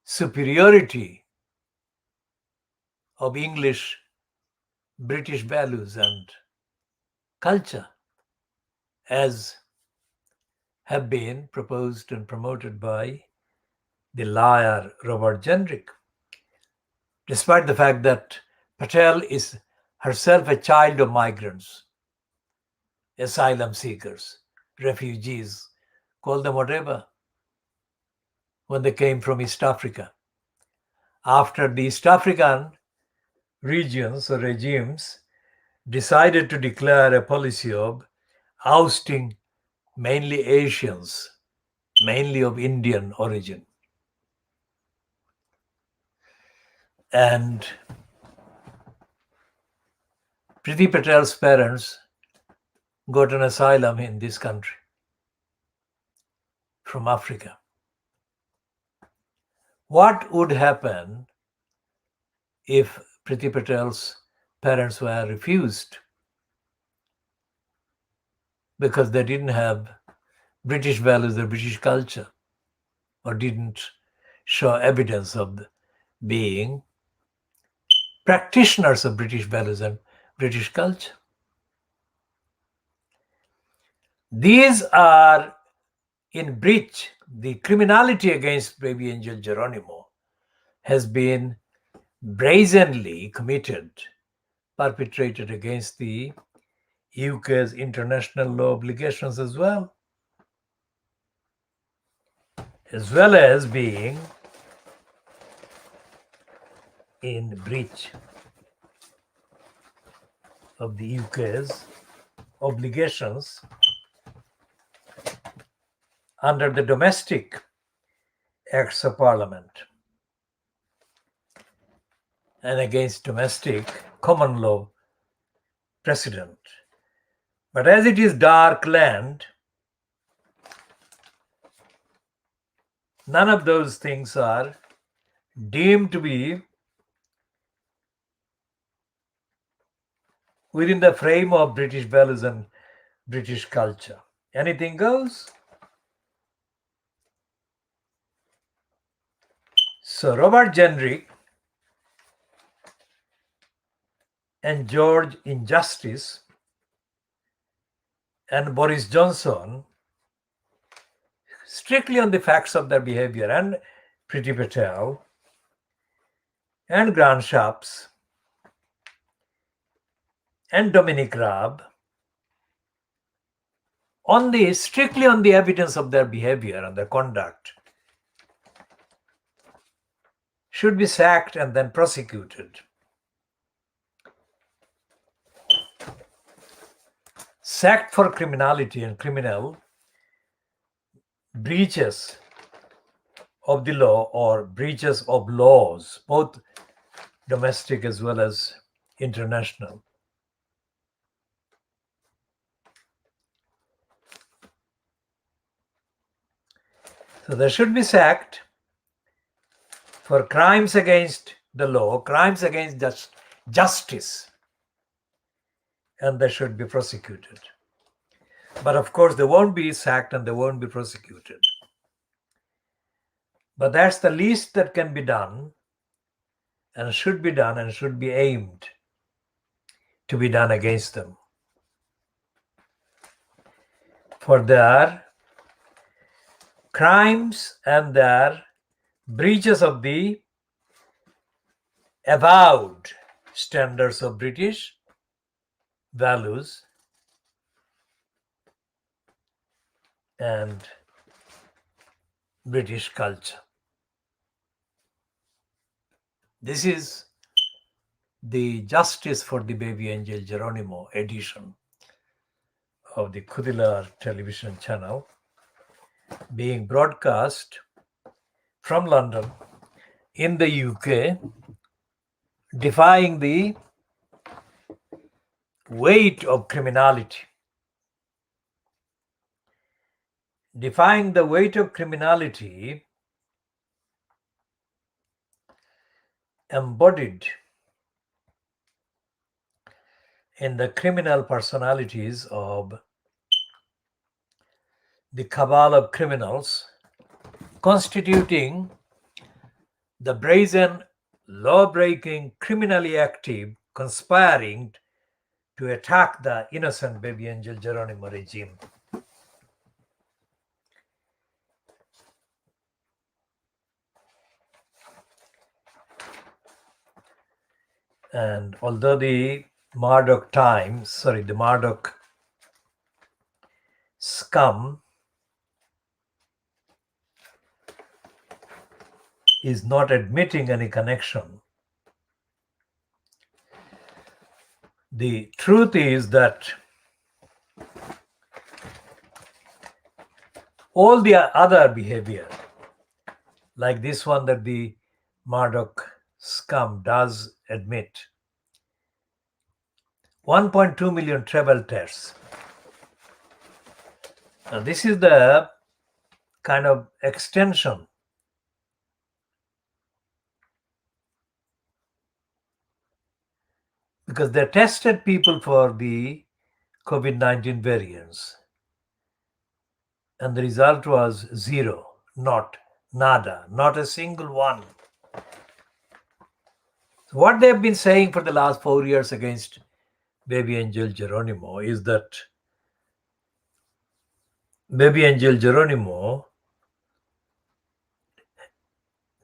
superiority of British values and culture as have been proposed and promoted by the liar Robert Jenrick, despite the fact that Patel is herself a child of migrants, asylum seekers, refugees, call them whatever, when they came from East Africa. After the East African regions or regimes decided to declare a policy of ousting mainly Asians, mainly of Indian origin. And Priti Patel's parents got an asylum in this country from Africa. What would happen if Priti Patel's parents were refused because they didn't have British values or British culture, or didn't show evidence of being practitioners of British values and British culture? These are in breach. The criminality against Baby Angel Geronimo has been brazenly committed, perpetrated against the UK's international law obligations as well as being in breach of the UK's obligations under the domestic acts of Parliament and against domestic common law precedent. But as it is dark land, none of those things are deemed to be within the frame of British values and British culture. Anything goes. So Robert Jenrick and George Injustice and Boris Johnson, strictly on the facts of their behavior, and Priti Patel and Grant Shapps and Dominic Raab, strictly on the evidence of their behavior and their conduct, should be sacked and then prosecuted. Sacked for criminality and criminal breaches of the law or breaches of laws, both domestic as well as international. So they should be sacked for crimes against the law, crimes against justice, and they should be prosecuted. But of course, they won't be sacked and they won't be prosecuted. But that's the least that can be done and should be done and should be aimed to be done against them. For their crimes and their breaches of the avowed standards of British values and British culture. This is the Justice for the Baby Angel Geronimo edition of the KhoodeelaarTV television channel, being broadcast from London in the UK, defying the weight of criminality. Defying the weight of criminality embodied in the criminal personalities of the cabal of criminals constituting the brazen, law-breaking, criminally active, conspiring to attack the innocent Baby Angel Geronimo regime. And although the Murdoch scum is not admitting any connection, the truth is that all the other behavior, like this one that the Murdoch scum does admit, 1.2 million travel tests, Now, this is the kind of extension because they tested people for the COVID-19 variants and the result was zero, not nada, not a single one. So what they've been saying for the last 4 years against Baby Angel Geronimo is that Baby Angel Geronimo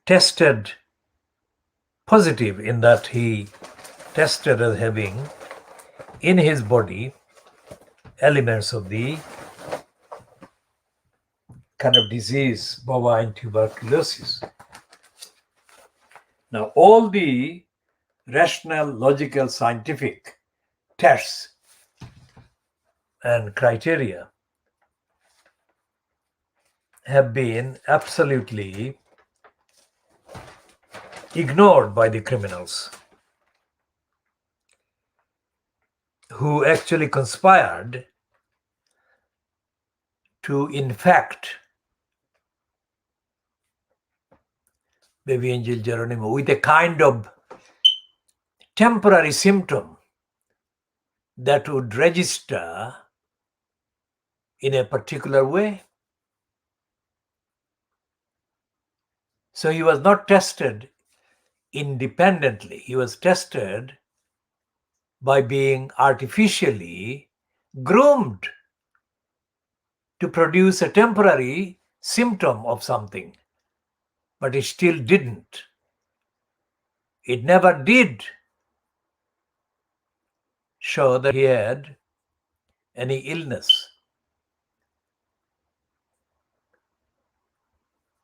tested positive in that he tested as having in his body elements of the kind of disease, bovine tuberculosis. Now, all the rational, logical, scientific tests and criteria have been absolutely ignored by the criminals who actually conspired to infect Baby Angel Geronimo with a kind of temporary symptom that would register in a particular way. So he was not tested independently. He was tested by being artificially groomed to produce a temporary symptom of something. But it still didn't. It never did show that he had any illness.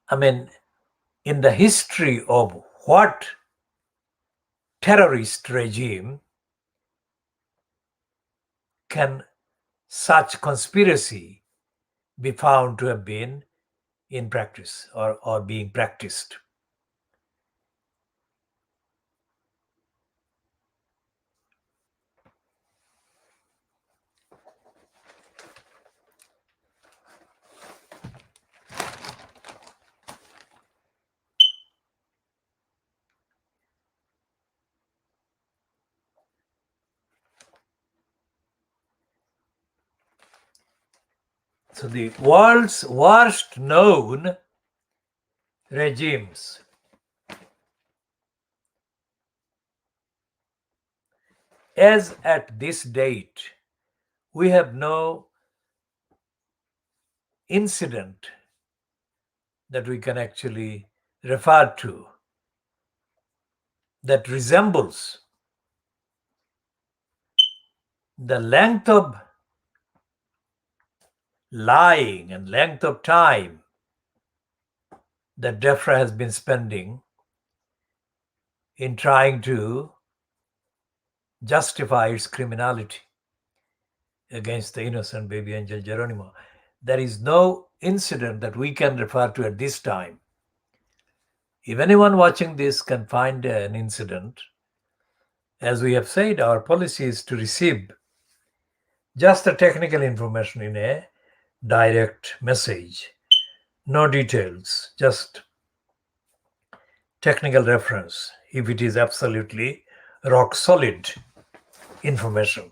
I mean, in the history of what terrorist regime can such conspiracy be found to have been in practice or being practiced? So the world's worst known regimes as at this date, we have no incident that we can actually refer to that resembles the length of lying and length of time that DEFRA has been spending in trying to justify its criminality against the innocent Baby Angel Geronimo. There is no incident that we can refer to at this time. If anyone watching this can find an incident, as we have said, our policy is to receive just the technical information in a direct message. No details, just technical reference if it is absolutely rock solid information.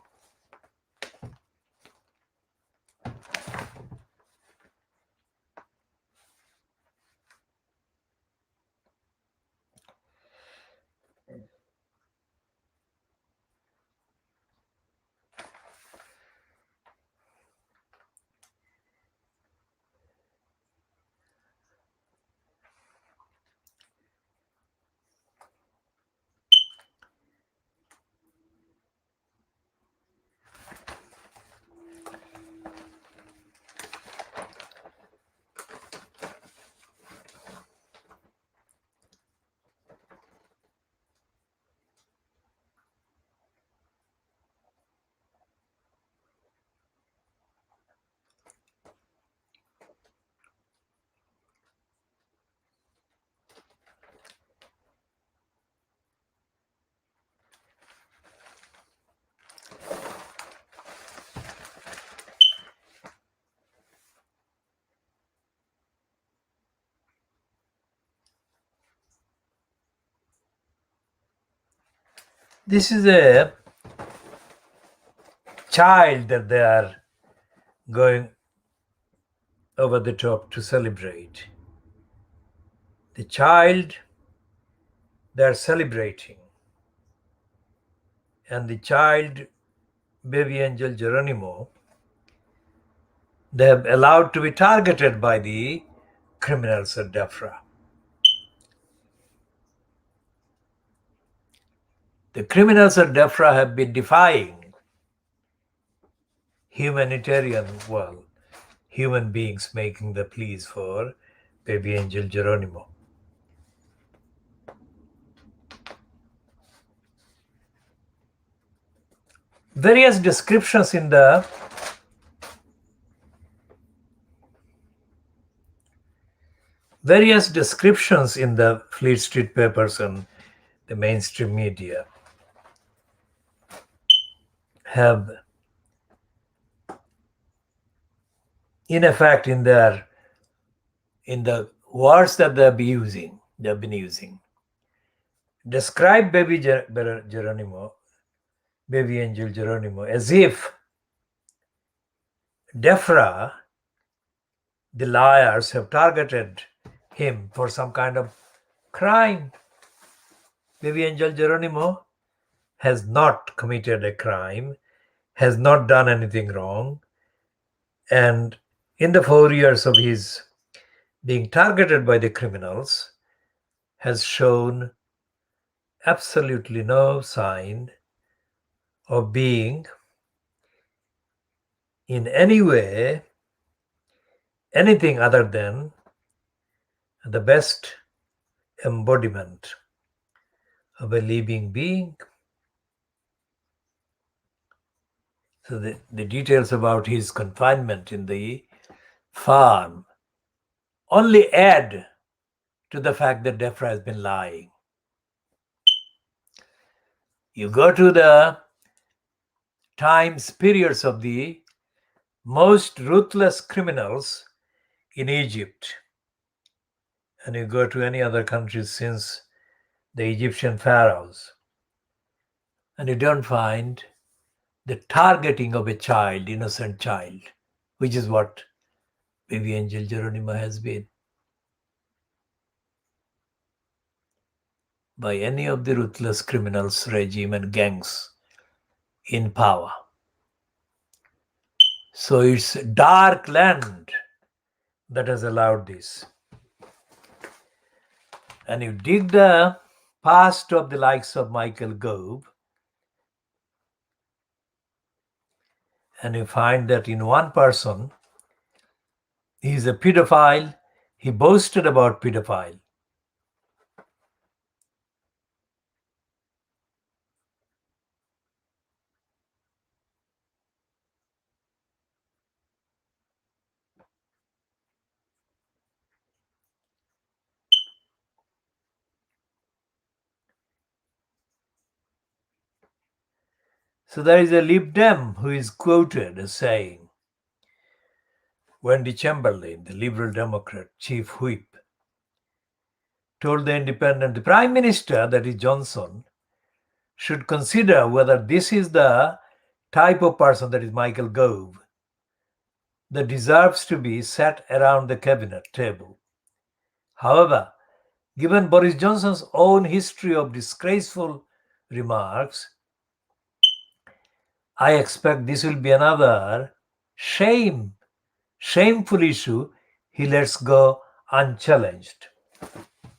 This is a child that they are going over the top to celebrate. The child they are celebrating. And the child, baby angel Geronimo, they have allowed to be targeted by the criminals at DEFRA. The criminals at DEFRA have been defying humanitarian, human beings making the pleas for baby angel Geronimo. Various descriptions in the Fleet Street papers and the mainstream media have, in effect, in the words that they have been using, describe baby angel Geronimo, as if DEFRA, the liars, have targeted him for some kind of crime. Baby angel Geronimo has not committed a crime, has not done anything wrong, and in the 4 years of his being targeted by the criminals has shown absolutely no sign of being in any way anything other than the best embodiment of a living being. So the details about his confinement in the farm only add to the fact that DEFRA has been lying. You go to the times periods of the most ruthless criminals in Egypt, and you go to any other countries since the Egyptian pharaohs, and you don't find the targeting of a child, innocent child, which is what baby angel Geronimo has been, by any of the ruthless criminals, regime, and gangs in power. So it's dark land that has allowed this. And you dig the past of the likes of Michael Gove, and you find that in one person, he's a pedophile. He boasted about pedophile. So there is a Lib Dem who is quoted as saying, Wendy Chamberlain, the Liberal Democrat chief whip, told the Prime Minister, that is Johnson, should consider whether this is the type of person, that is Michael Gove, that deserves to be sat around the cabinet table. However, given Boris Johnson's own history of disgraceful remarks, I expect this will be another shameful issue he lets go unchallenged.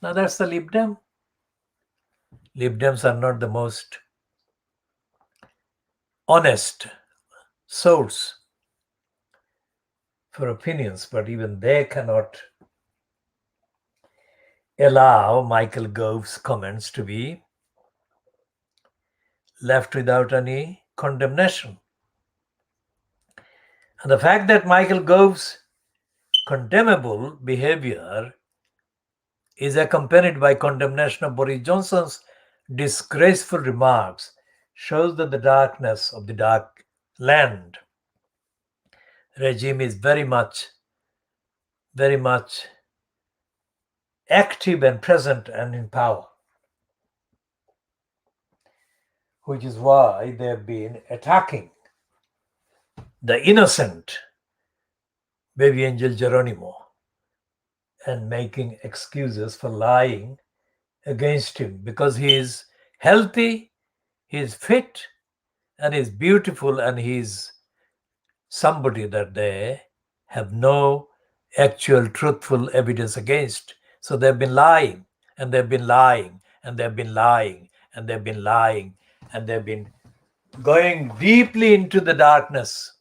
Now that's the Lib Dem. Lib Dems are not the most honest source for opinions, but even they cannot allow Michael Gove's comments to be left without any condemnation. And the fact that Michael Gove's condemnable behavior is accompanied by condemnation of Boris Johnson's disgraceful remarks shows that the darkness of the dark land regime is very much active and present and in power. which is why they've been attacking the innocent baby angel Geronimo and making excuses for lying against him because he is healthy, he is fit, and he's beautiful, and he's somebody that they have no actual truthful evidence against. So they've been lying, and they've been lying, and they've been lying, and they've been lying, and they've been going deeply into the darkness.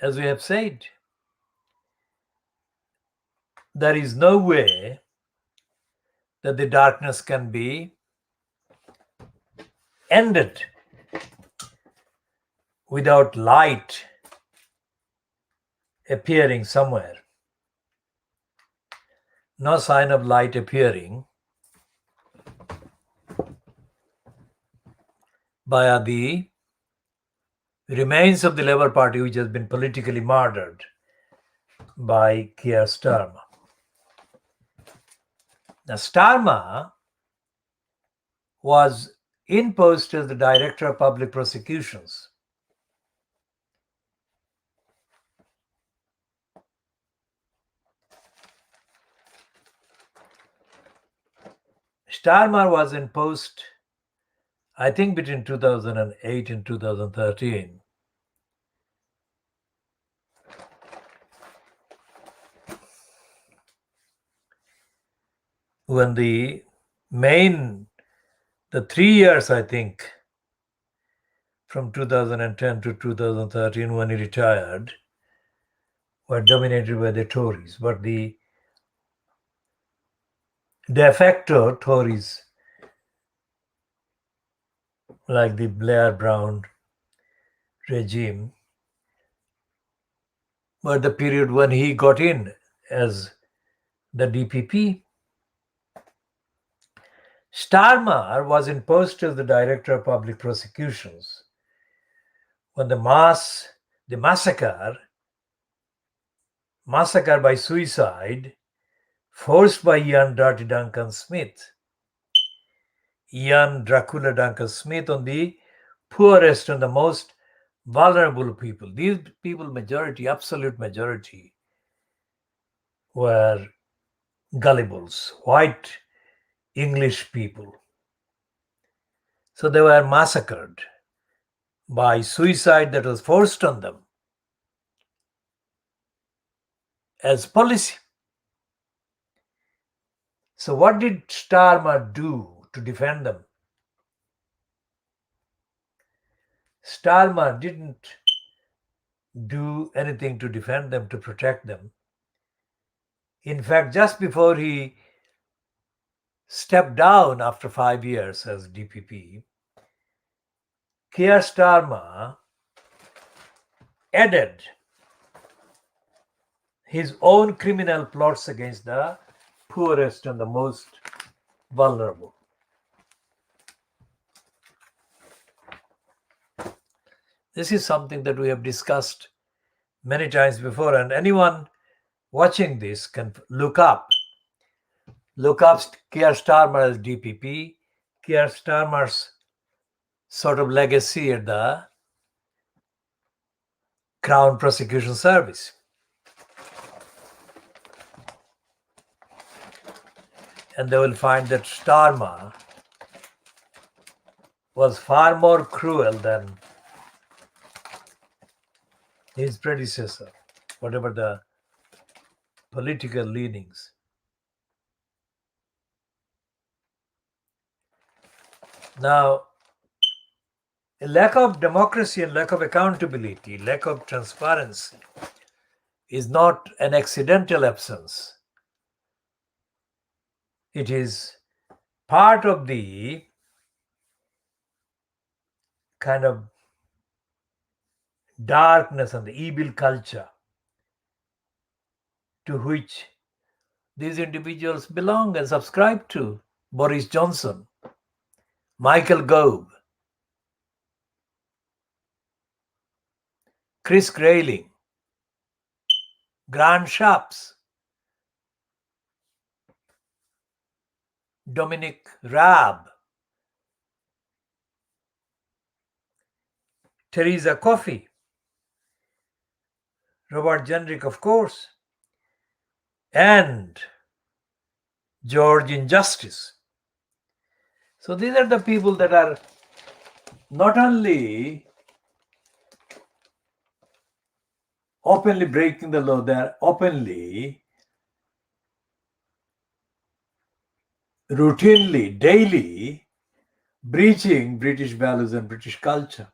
As we have said, there is no way that the darkness can be ended without light appearing somewhere. No sign of light appearing via the remains of the Labour Party, which has been politically murdered by Keir Starmer. Now, Starmer was in post as the Director of Public Prosecutions. Starmer was in post, I think, between 2008 and 2013. When the 3 years, I think, from 2010 to 2013, when he retired, were dominated by the Tories. But the de facto Tories, like the Blair Brown regime, were the period when he got in as the DPP. Starmer was in post as the Director of Public Prosecutions when the massacre by suicide forced by Ian Dirty Duncan Smith, Ian Dracula Duncan Smith, on the poorest and the most vulnerable people. These people, majority, absolute majority, were gullibles, white English people. So they were massacred by suicide that was forced on them as policy. So what did Starmer do to defend them? Starmer didn't do anything to defend them, to protect them. In fact, just before he stepped down after 5 years as DPP, Keir Starmer added his own criminal plots against the poorest and the most vulnerable. This is something that we have discussed many times before, and anyone watching this can look up Keir Starmer as DPP, Keir Starmer's sort of legacy at the Crown Prosecution Service. And they will find that Starmer was far more cruel than his predecessor, whatever the political leanings. Now, a lack of democracy and lack of accountability, lack of transparency is not an accidental absence. It is part of the kind of darkness and the evil culture to which these individuals belong and subscribe to. Boris Johnson, Michael Gove, Chris Grayling, Grant Shapps, Dominic Raab, Teresa Coffey, Robert Jenrick, of course, and George Injustice. So these are the people that are not only openly breaking the law, they are openly, routinely, daily breaching British values and British culture.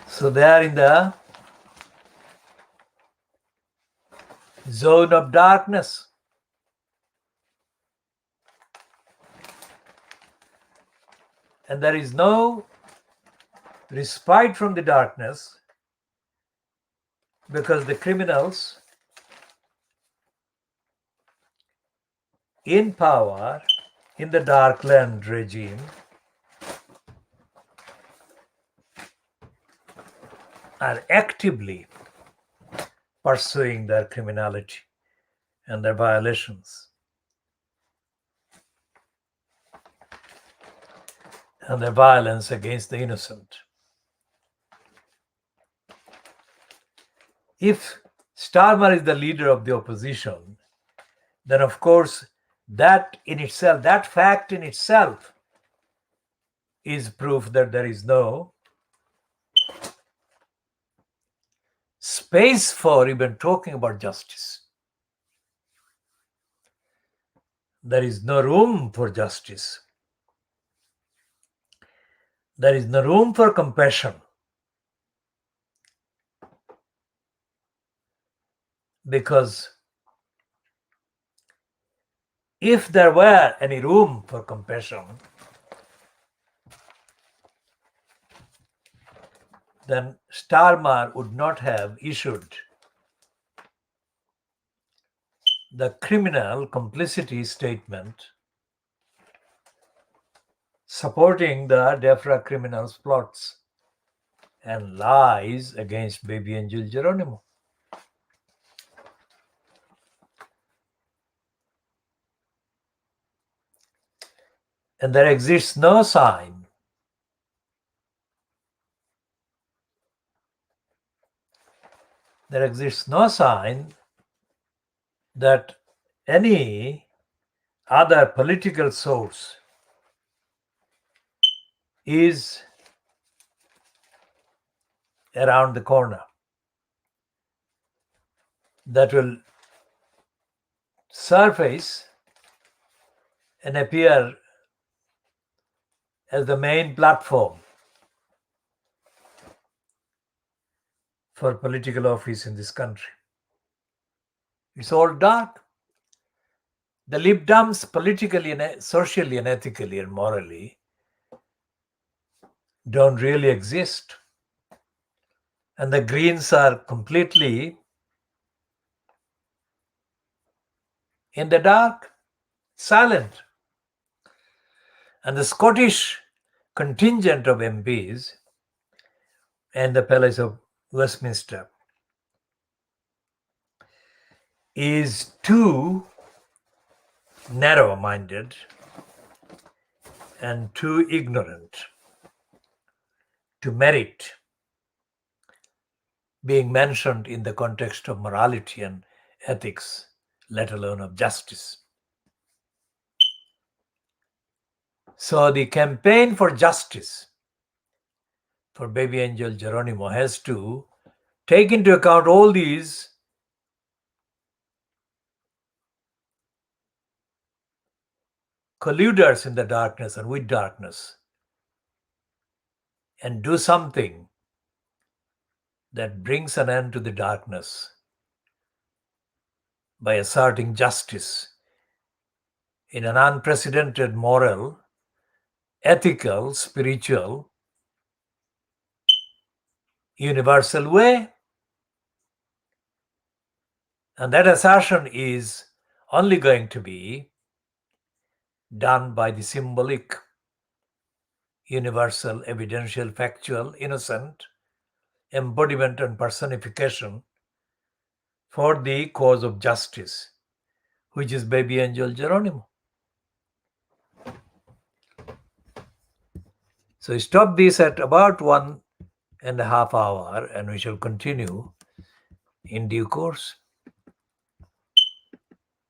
So they are in the zone of darkness. And there is no respite from the darkness, because the criminals in power in the Darkland regime are actively pursuing their criminality and their violations and their violence against the innocent. If Starmer is the leader of the opposition, then of course that in itself, that fact in itself, is proof that there is no space for even talking about justice. There is no room for justice. There is no room for compassion. Because if there were any room for compassion, then Starmer would not have issued the criminal complicity statement supporting the DEFRA criminals' plots and lies against baby angel Geronimo. And there exists no sign that any other political source is around the corner that will surface and appear as the main platform for political office in this country. It's all dark. The Lib Dems, politically and socially and ethically and morally, don't really exist. And the Greens are completely in the dark, silent. And the Scottish contingent of MPs and the Palace of Westminster is too narrow-minded and too ignorant to merit being mentioned in the context of morality and ethics, let alone of justice. So the campaign for justice for baby angel Geronimo has to take into account all these colluders in the darkness and with darkness, and do something that brings an end to the darkness by asserting justice in an unprecedented moral, ethical, spiritual, universal way. And that assertion is only going to be done by the symbolic universal, evidential, factual, innocent embodiment and personification for the cause of justice, which is baby angel Geronimo. So stop this at about 1.5 hours, and we shall continue in due course.